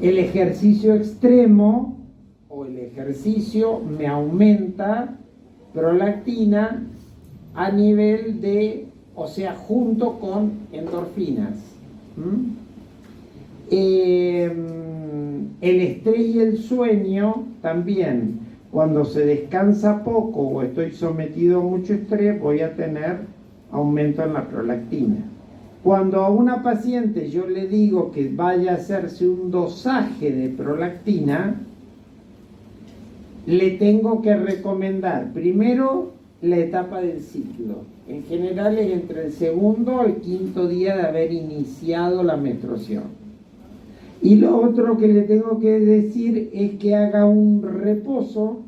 El ejercicio extremo o el ejercicio me aumenta prolactina a nivel de, o sea, junto con endorfinas. El estrés y el sueño también. Cuando se descansa poco o estoy sometido a mucho estrés, voy a tener aumento en la prolactina. Cuando a una paciente yo le digo que vaya a hacerse un dosaje de prolactina, le tengo que recomendar primero la etapa del ciclo. En general es entre el segundo al quinto día de haber iniciado la menstruación. Y lo otro que le tengo que decir es que haga un reposo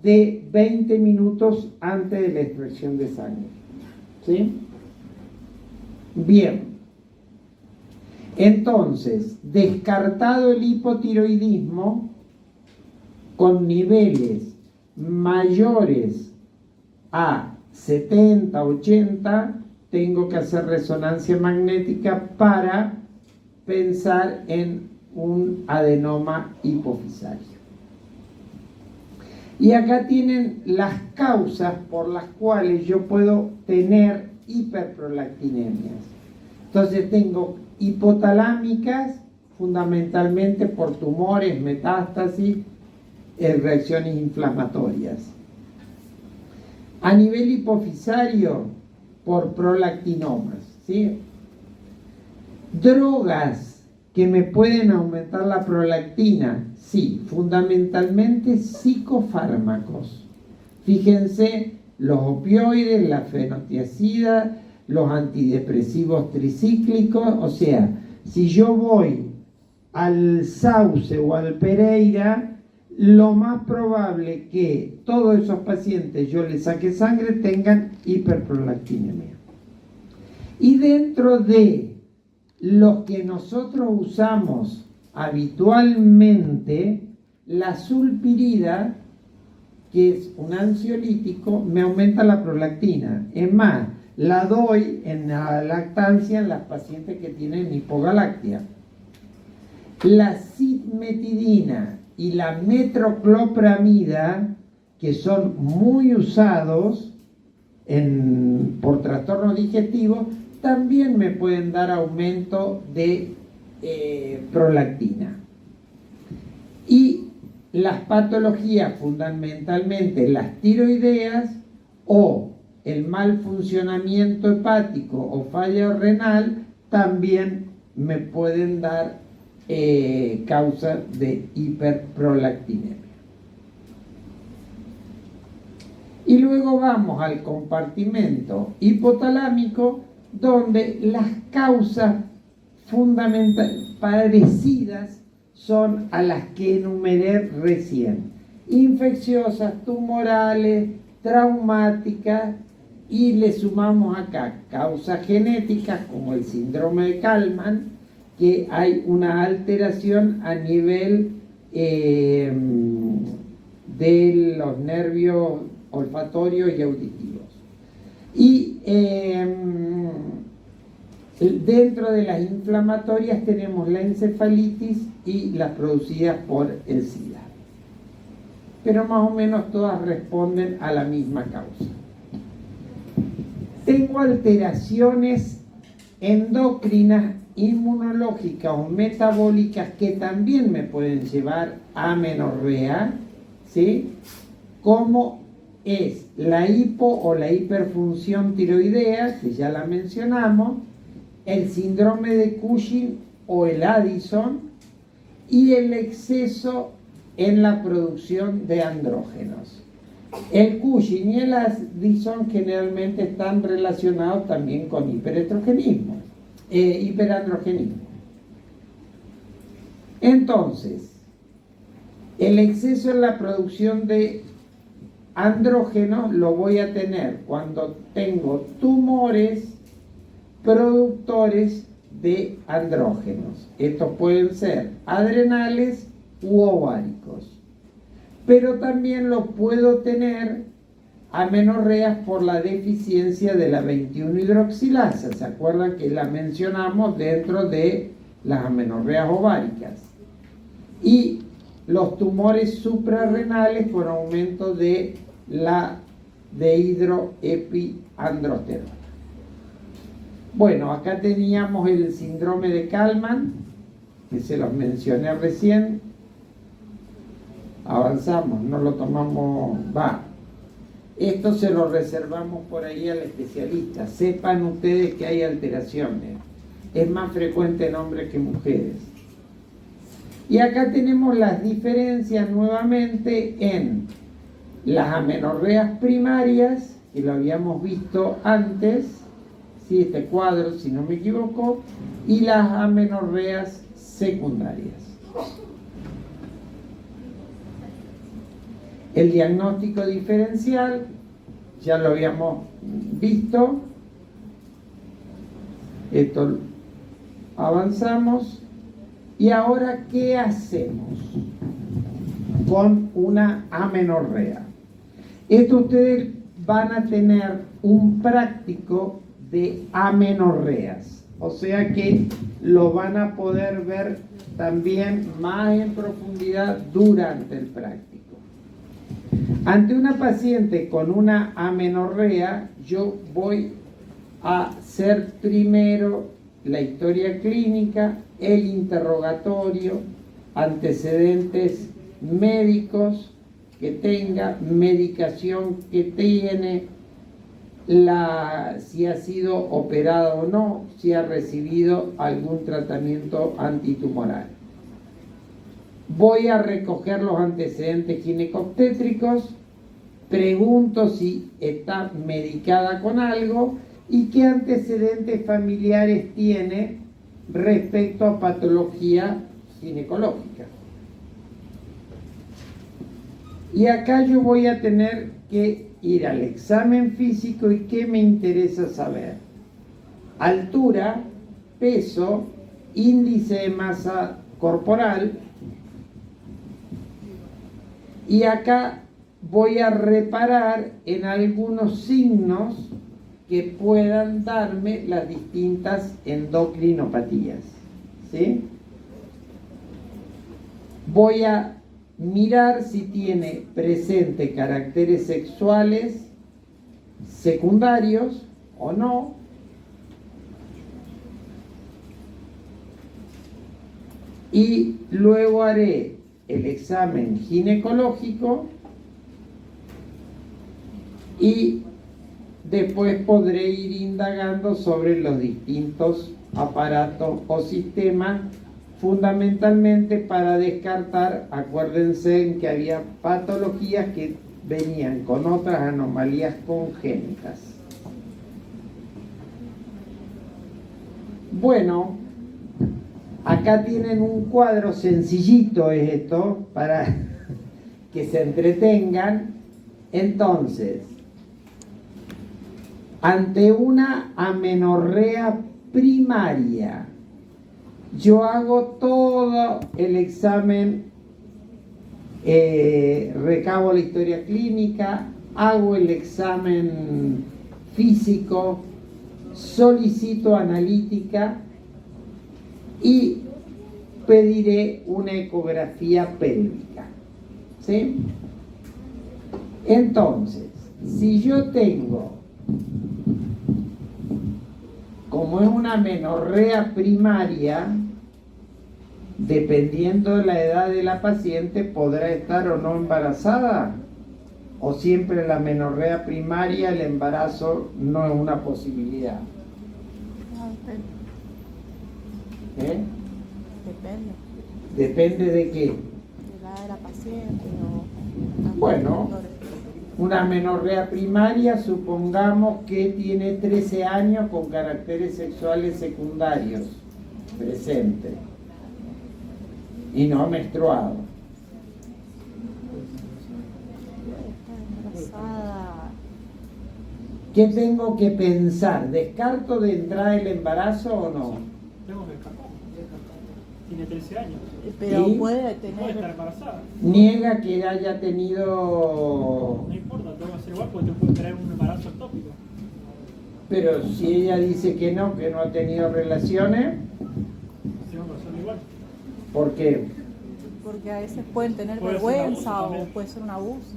de 20 minutos antes de la extracción de sangre. ¿Sí? Bien. Entonces, descartado el hipotiroidismo con niveles mayores a 70, 80, tengo que hacer resonancia magnética para pensar en un adenoma hipofisario. Y acá tienen las causas por las cuales yo puedo tener hiperprolactinemias. Entonces tengo hipotalámicas, fundamentalmente por tumores, metástasis, reacciones inflamatorias. A nivel hipofisario, por prolactinomas, ¿sí? Drogas que me pueden aumentar la prolactina, sí, fundamentalmente psicofármacos. Fíjense, los opioides, la fenotiazida, los antidepresivos tricíclicos, o sea, si yo voy al Sauce o al Pereira, lo más probable que todos esos pacientes yo les saque sangre tengan hiperprolactinemia. Y dentro de los que nosotros usamos habitualmente, la sulpirida, que es un ansiolítico, me aumenta la prolactina. Es más, la doy en la lactancia en las pacientes que tienen hipogalactia. La sitmetidina y la metroclopramida, que son muy usados por trastornos digestivos, también me pueden dar aumento de prolactina. Y las patologías, fundamentalmente las tiroideas o el mal funcionamiento hepático o falla renal, también me pueden dar causa de hiperprolactinemia. Y luego vamos al compartimento hipotalámico, donde las causas fundamentales parecidas son a las que enumeré recién: infecciosas, tumorales, traumáticas, y le sumamos acá causas genéticas como el síndrome de Kallmann, que hay una alteración a nivel de los nervios olfatorios y auditivos. Y dentro de las inflamatorias tenemos la encefalitis y las producidas por el SIDA. Pero más o menos todas responden a la misma causa. Tengo alteraciones endocrinas, inmunológicas o metabólicas que también me pueden llevar a amenorrea, ¿sí? Como es la hipo o la hiperfunción tiroidea, que ya la mencionamos, el síndrome de Cushing o el Addison, y el exceso en la producción de andrógenos. El Cushing y el Addison generalmente están relacionados también con hiperandrogenismo. Entonces, el exceso en la producción de andrógenos lo voy a tener cuando tengo tumores productores de andrógenos. Estos pueden ser adrenales u ováricos, pero también lo puedo tener amenorreas por la deficiencia de la 21-hidroxilasa. ¿Se acuerdan que la mencionamos dentro de las amenorreas ováricas? Y los tumores suprarrenales por aumento de la dehidroepiandrosterona. Bueno, acá teníamos el síndrome de Kallmann, que se los mencioné recién. Avanzamos, no lo tomamos, Esto se lo reservamos por ahí al especialista. Sepan ustedes que hay alteraciones. Es más frecuente en hombres que mujeres. Y acá tenemos las diferencias nuevamente en las amenorreas primarias, que lo habíamos visto antes, ¿sí? Este cuadro, si no me equivoco, y las amenorreas secundarias. El diagnóstico diferencial, ya lo habíamos visto, Esto avanzamos. Y ahora, ¿qué hacemos con una amenorrea? Esto ustedes van a tener un práctico de amenorreas, o sea que lo van a poder ver también más en profundidad durante el práctico. Ante una paciente con una amenorrea, yo voy a hacer primero la historia clínica, el interrogatorio, antecedentes médicos que tenga, medicación que tiene, si ha sido operado o no, si ha recibido algún tratamiento antitumoral. Voy a recoger los antecedentes ginecobstétricos, pregunto si está medicada con algo y qué antecedentes familiares tiene respecto a patología ginecológica. Y acá yo voy a tener que ir al examen físico y ¿qué me interesa saber? Altura, peso, índice de masa corporal. Y acá voy a reparar en algunos signos que puedan darme las distintas endocrinopatías, ¿sí? Voy a mirar si tiene presente caracteres sexuales secundarios o no. Y luego haré el examen ginecológico y después podré ir indagando sobre los distintos aparatos o sistemas, fundamentalmente para descartar, acuérdense en que había patologías que venían con otras anomalías congénitas. Bueno, acá tienen un cuadro sencillito, es esto, para que se entretengan. Entonces, ante una amenorrea primaria, yo hago todo el examen, recabo la historia clínica, hago el examen físico, solicito analítica y pediré una ecografía pélvica, ¿sí? Entonces, si yo tengo, como es una amenorrea primaria, dependiendo de la edad de la paciente, podrá estar o no embarazada, o siempre la amenorrea primaria, el embarazo no es una posibilidad. ¿Eh? Depende de qué. De la edad de la paciente o... Bueno, una amenorrea primaria, supongamos que tiene 13 años con caracteres sexuales secundarios presentes y no menstruado. ¿Qué tengo que pensar? ¿Descarto de entrada el embarazo o no? Tengo que descartar. Tiene 13 años. Pero ¿Sí? puede Puede tener... estar embarazada. Niega que haya tenido... No importa, tengo que hacer igual porque te puede traer un embarazo ectópico. Pero si ella dice que no ha tenido relaciones, Tengo que hacerlo igual. ¿por qué? Porque a veces pueden tener Puede ser un vergüenza abuso o también. puede ser un abuso.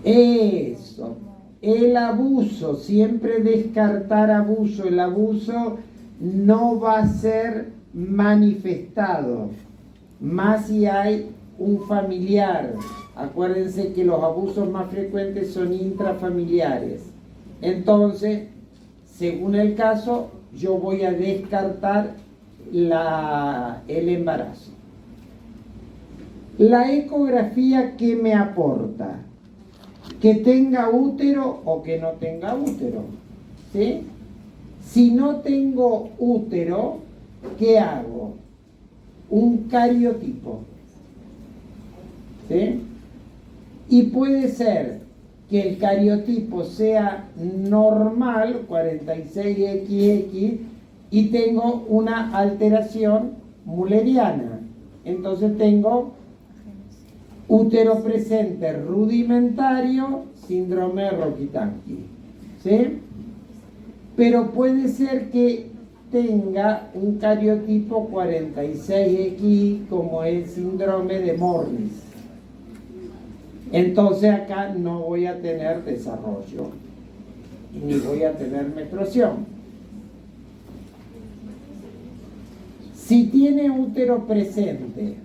Eso, el abuso, siempre descartar abuso. El abuso no va a ser manifestado, más si hay un familiar. Acuérdense que los abusos más frecuentes son intrafamiliares. Entonces, según el caso, yo voy a descartar el embarazo. La ecografía, ¿qué me aporta? Que tenga útero o que no tenga útero, ¿sí? Si no tengo útero, ¿qué hago? Un cariotipo, ¿sí? Y puede ser que el cariotipo sea normal, 46XX, y tengo una alteración mulleriana. Entonces tengo útero presente rudimentario, síndrome de Rokitansky, ¿sí? Pero puede ser que tenga un cariotipo 46X como el síndrome de Morris. Entonces acá no voy a tener desarrollo ni voy a tener menstruación. Si tiene útero presente,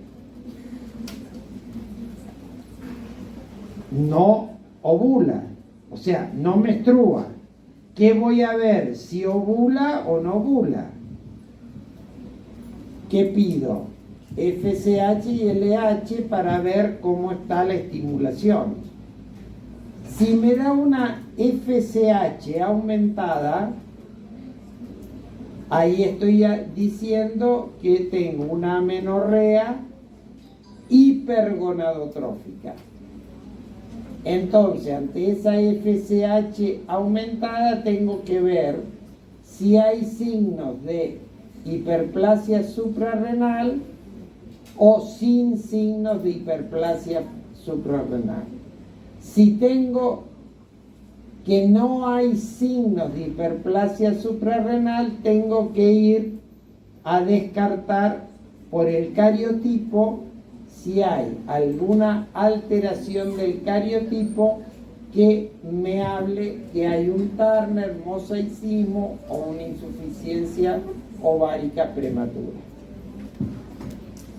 no ovula, o sea, no menstrua, ¿qué voy a ver? ¿Si ovula o no ovula? ¿Qué pido? FSH y LH para ver cómo está la estimulación. Si me da una FSH aumentada, ahí estoy diciendo que tengo una amenorrea hipergonadotrófica. Entonces, ante esa FSH aumentada, tengo que ver si hay signos de hiperplasia suprarrenal o sin signos de hiperplasia suprarrenal. Si tengo que no hay signos de hiperplasia suprarrenal, tengo que ir a descartar por el cariotipo si hay alguna alteración del cariotipo que me hable que hay un Turner, mosaicismo o una insuficiencia ovárica prematura.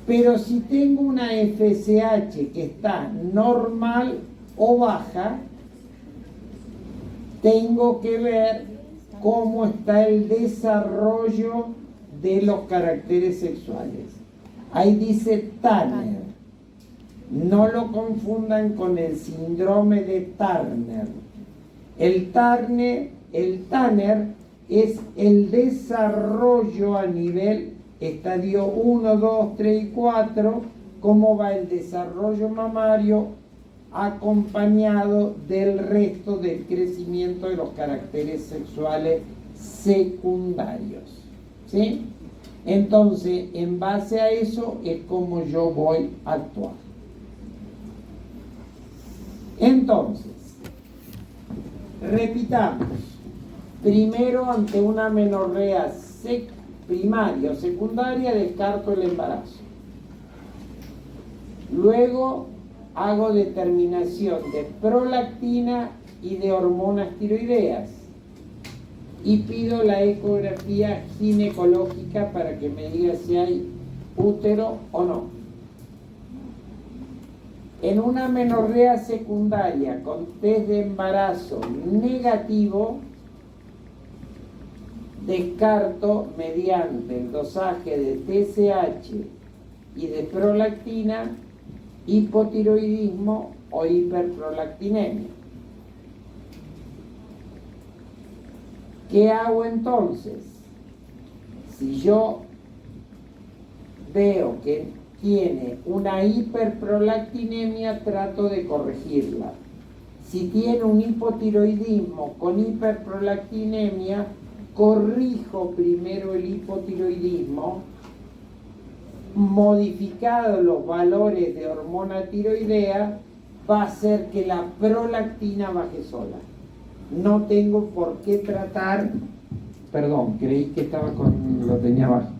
Pero si tengo una FSH que está normal o baja, tengo que ver cómo está el desarrollo de los caracteres sexuales. Ahí dice Turner. No lo confundan con el síndrome de Turner. El Turner es el desarrollo a nivel estadio 1, 2, 3 y 4, cómo va el desarrollo mamario acompañado del resto del crecimiento de los caracteres sexuales secundarios. ¿Sí? Entonces, en base a eso es como yo voy a actuar. Entonces, repitamos. Primero, ante una amenorrea primaria o secundaria, descarto el embarazo. Luego, hago determinación de prolactina y de hormonas tiroideas. Y pido la ecografía ginecológica para que me diga si hay útero o no. En una amenorrea secundaria con test de embarazo negativo, descarto mediante el dosaje de TSH y de prolactina hipotiroidismo o hiperprolactinemia. ¿Qué hago entonces? Si yo veo que tiene una hiperprolactinemia, trato de corregirla. Si tiene un hipotiroidismo con hiperprolactinemia, corrijo primero el hipotiroidismo, modificado los valores de hormona tiroidea, va a hacer que la prolactina baje sola. No tengo por qué tratar, perdón, creí que estaba lo tenía abajo.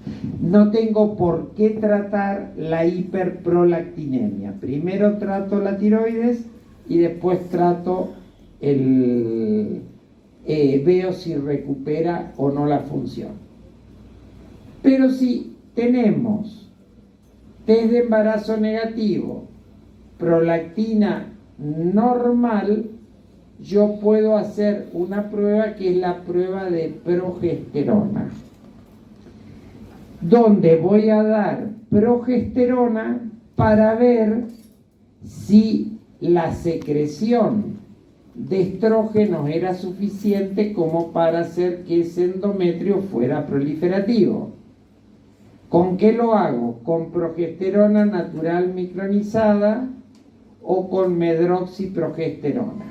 No tengo por qué tratar la hiperprolactinemia. Primero trato la tiroides y después trato veo si recupera o no la función. Pero si tenemos test de embarazo negativo, prolactina normal, yo puedo hacer una prueba que es la prueba de progesterona, donde voy a dar progesterona para ver si la secreción de estrógenos era suficiente como para hacer que ese endometrio fuera proliferativo. ¿Con qué lo hago? ¿Con progesterona natural micronizada o con medroxiprogesterona?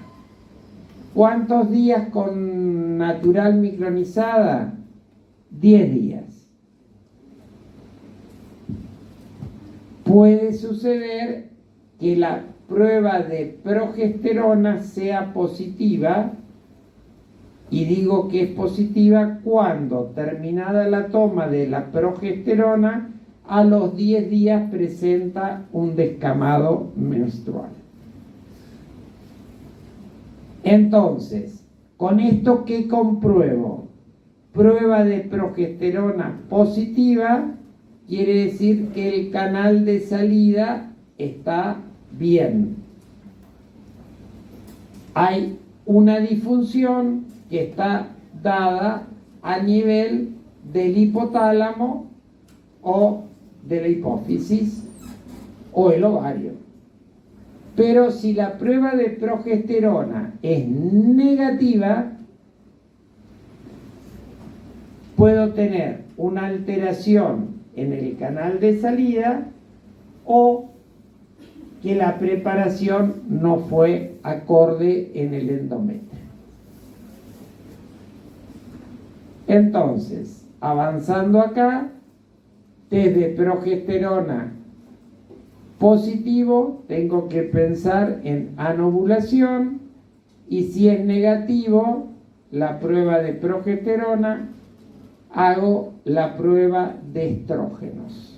¿Cuántos días con natural micronizada? 10 días. Puede suceder que la prueba de progesterona sea positiva, y digo que es positiva cuando, terminada la toma de la progesterona, a los 10 días presenta un descamado menstrual. Entonces, ¿con esto qué compruebo? Prueba de progesterona positiva, quiere decir que el canal de salida está bien. Hay una disfunción que está dada a nivel del hipotálamo o de la hipófisis o el ovario. Pero si la prueba de progesterona es negativa, puedo tener una alteración en el canal de salida o que la preparación no fue acorde en el endometrio. Entonces, avanzando acá, desde progesterona positivo, tengo que pensar en anovulación, y si es negativo la prueba de progesterona, hago la prueba de estrógenos.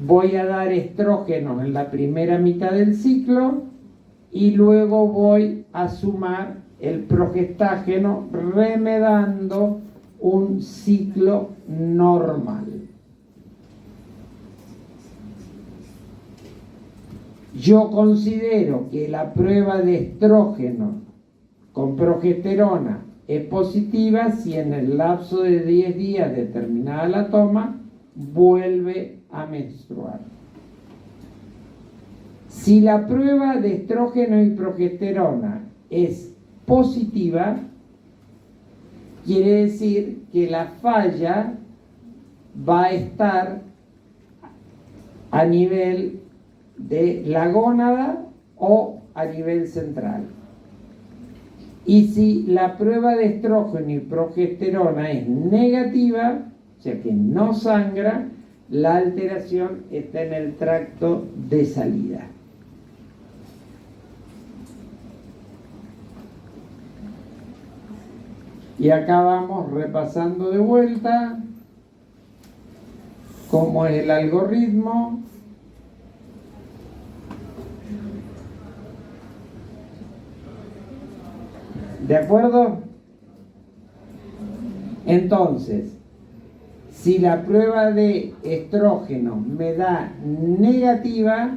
Voy a dar estrógenos en la primera mitad del ciclo y luego voy a sumar el progestágeno, remedando un ciclo normal. Yo considero que la prueba de estrógeno con progesterona es positiva si en el lapso de 10 días determinada la toma vuelve a menstruar. Si la prueba de estrógeno y progesterona es positiva, quiere decir que la falla va a estar a nivel de la gónada o a nivel central. Y si la prueba de estrógeno y progesterona es negativa, o sea que no sangra, la alteración está en el tracto de salida. Y acá vamos repasando de vuelta cómo es el algoritmo. ¿De acuerdo? Entonces, si la prueba de estrógeno me da negativa,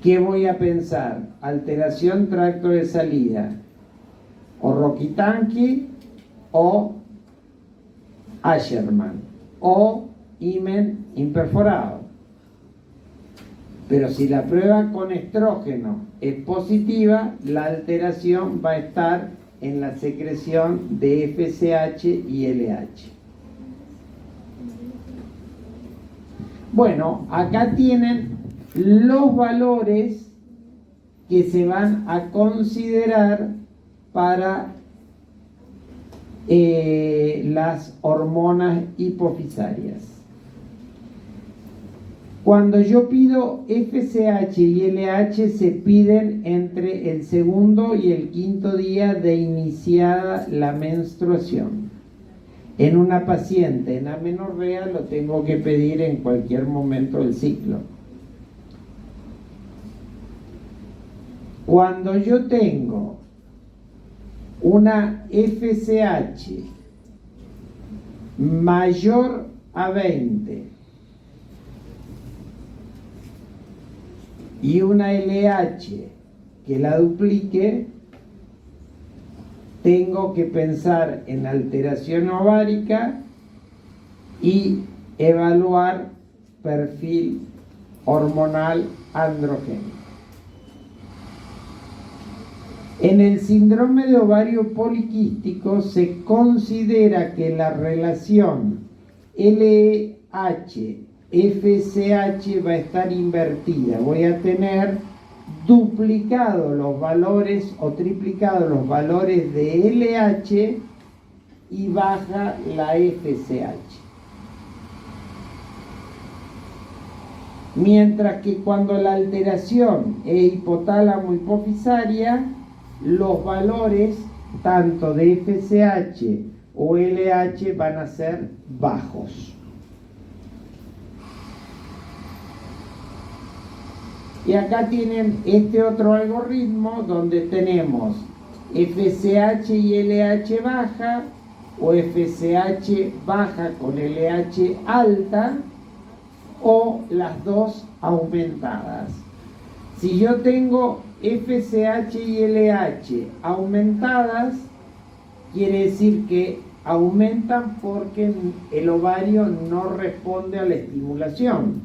¿qué voy a pensar? Alteración tracto de salida, o Rokitansky o Asherman o himen imperforado. Pero si la prueba con estrógeno es positiva, la alteración va a estar en la secreción de FSH y LH. Bueno, acá tienen los valores que se van a considerar para las hormonas hipofisarias. Cuando yo pido FSH y LH, se piden entre el segundo y el quinto día de iniciada la menstruación. En una paciente en amenorrea lo tengo que pedir en cualquier momento del ciclo. Cuando yo tengo una FSH mayor a 20 y una LH que la duplique, tengo que pensar en alteración ovárica y evaluar perfil hormonal androgénico. En el síndrome de ovario poliquístico se considera que la relación LH-FSH va a estar invertida. Voy a tener duplicado los valores o triplicado los valores de LH y baja la FSH. Mientras que cuando la alteración es hipotálamo hipofisaria, los valores tanto de FSH o LH van a ser bajos. Y acá tienen este otro algoritmo donde tenemos FSH y LH baja o FSH baja con LH alta o las dos aumentadas. Si yo tengo FSH y LH aumentadas, quiere decir que aumentan porque el ovario no responde a la estimulación.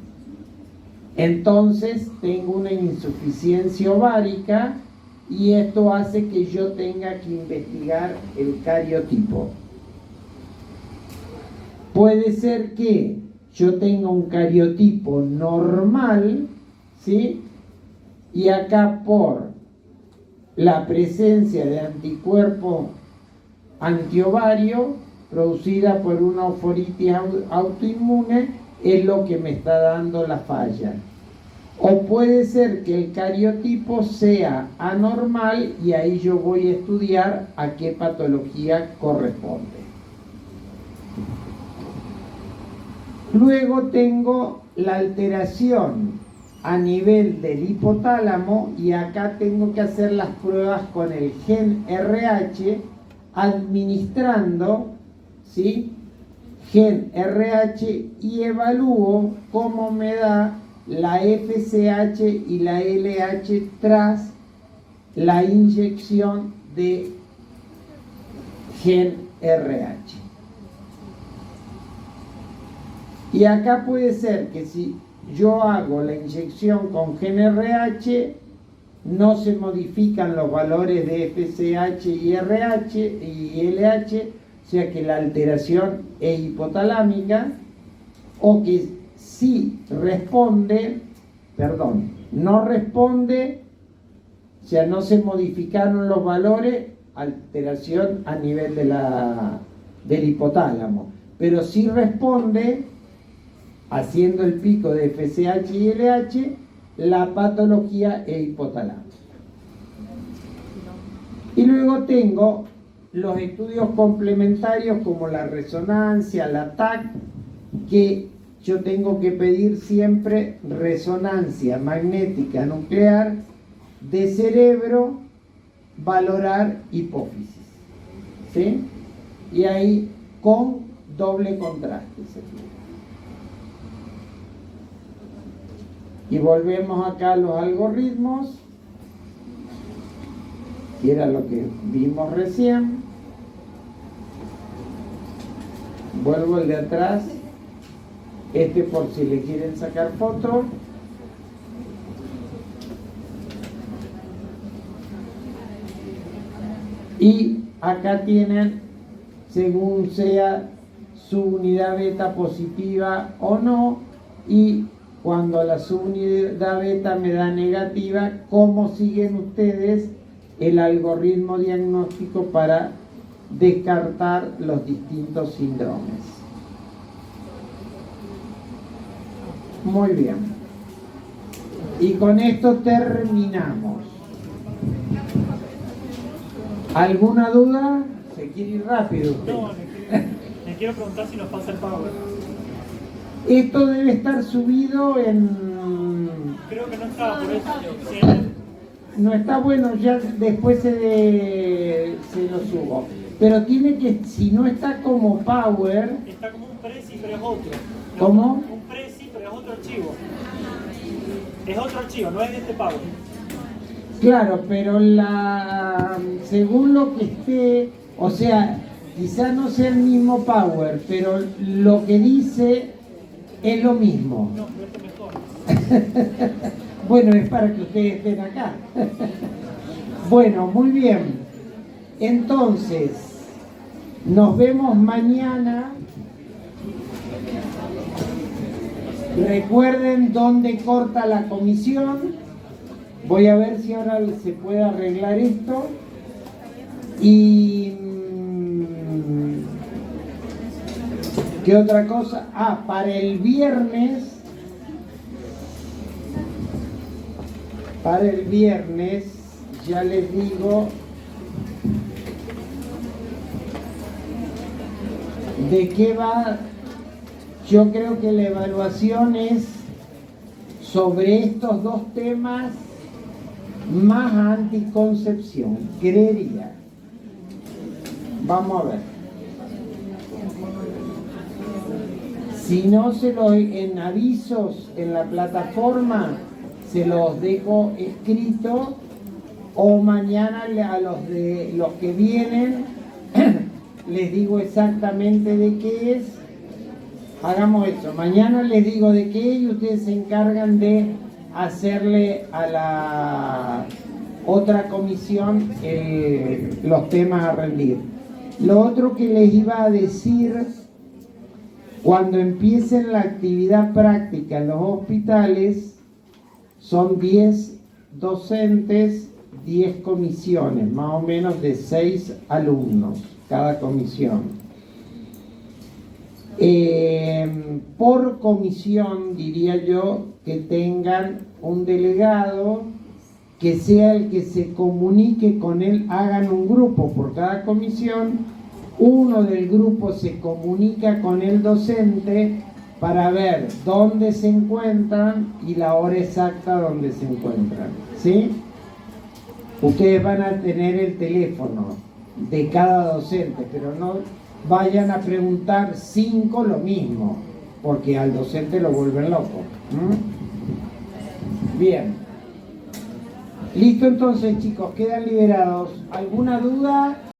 Entonces tengo una insuficiencia ovárica y esto hace que yo tenga que investigar el cariotipo. Puede ser que yo tenga un cariotipo normal, ¿sí? Y acá por la presencia de anticuerpos antiovario producida por una euforitis autoinmune es lo que me está dando la falla. O puede ser que el cariotipo sea anormal y ahí yo voy a estudiar a qué patología corresponde. Luego tengo la alteración a nivel del hipotálamo y acá tengo que hacer las pruebas con el gen RH administrando, ¿sí?, gen RH y evalúo cómo me da la FSH y la LH tras la inyección de gen RH. Y acá puede ser que si yo hago la inyección con gen RH, no se modifican los valores de FSH y RH y LH, o sea que la alteración es hipotalámica, o que sí responde, no responde, o sea, no se modificaron los valores, alteración a nivel del hipotálamo, pero sí responde, haciendo el pico de FSH y LH, la patología es hipotalámica. Y luego tengo los estudios complementarios como la resonancia, la TAC, que yo tengo que pedir siempre resonancia magnética nuclear de cerebro, valorar hipófisis, ¿sí? Y ahí con doble contraste se pide. Y volvemos acá a los algoritmos, que era lo que vimos recién. Vuelvo el de atrás, este por si le quieren sacar foto. Y acá tienen, según sea su unidad beta positiva o no, y cuando la subunidad beta me da negativa, cómo siguen ustedes el algoritmo diagnóstico para descartar los distintos síndromes. Muy bien. Y con esto terminamos. ¿Alguna duda? ¿Se quiere ir rápido usted? No, le quiero preguntar si nos pasa el power. Esto debe estar subido en... Creo que no estaba por eso. ¿Sí? No está bueno, ya después se lo subo. Pero tiene que, si no está como Power... Está como un Prezi, pero es otro. ¿Cómo? Un Prezi, pero es otro archivo. Es otro archivo, no es de este Power. Claro, pero según lo que esté, o sea, quizá no sea el mismo Power, pero lo que dice es lo mismo. No, pero este mejor. Bueno, es para que ustedes estén acá. Bueno, muy bien. Entonces, nos vemos mañana. Recuerden dónde corta la comisión. Voy a ver si ahora se puede arreglar esto. Y ¿Qué otra cosa? Ah, para el viernes ya les digo de qué va. Yo creo que la evaluación es sobre estos dos temas más anticoncepción, creería. Vamos a ver. Si no se los en avisos en la plataforma, se los dejo escrito, o mañana a los que vienen les digo exactamente de qué es. Hagamos eso, mañana les digo de qué y ustedes se encargan de hacerle a la otra comisión los temas a rendir. Lo otro que les iba a decir, cuando empiecen la actividad práctica en los hospitales, son 10 docentes, 10 comisiones, más o menos de 6 alumnos cada comisión. Por comisión, diría yo, que tengan un delegado que sea el que se comunique con él, hagan un grupo por cada comisión, uno del grupo se comunica con el docente para ver dónde se encuentran y la hora exacta donde se encuentran, ¿sí? Ustedes van a tener el teléfono de cada docente, pero no vayan a preguntar 5 lo mismo, porque al docente lo vuelven loco. Bien. Listo entonces, chicos, quedan liberados. ¿Alguna duda?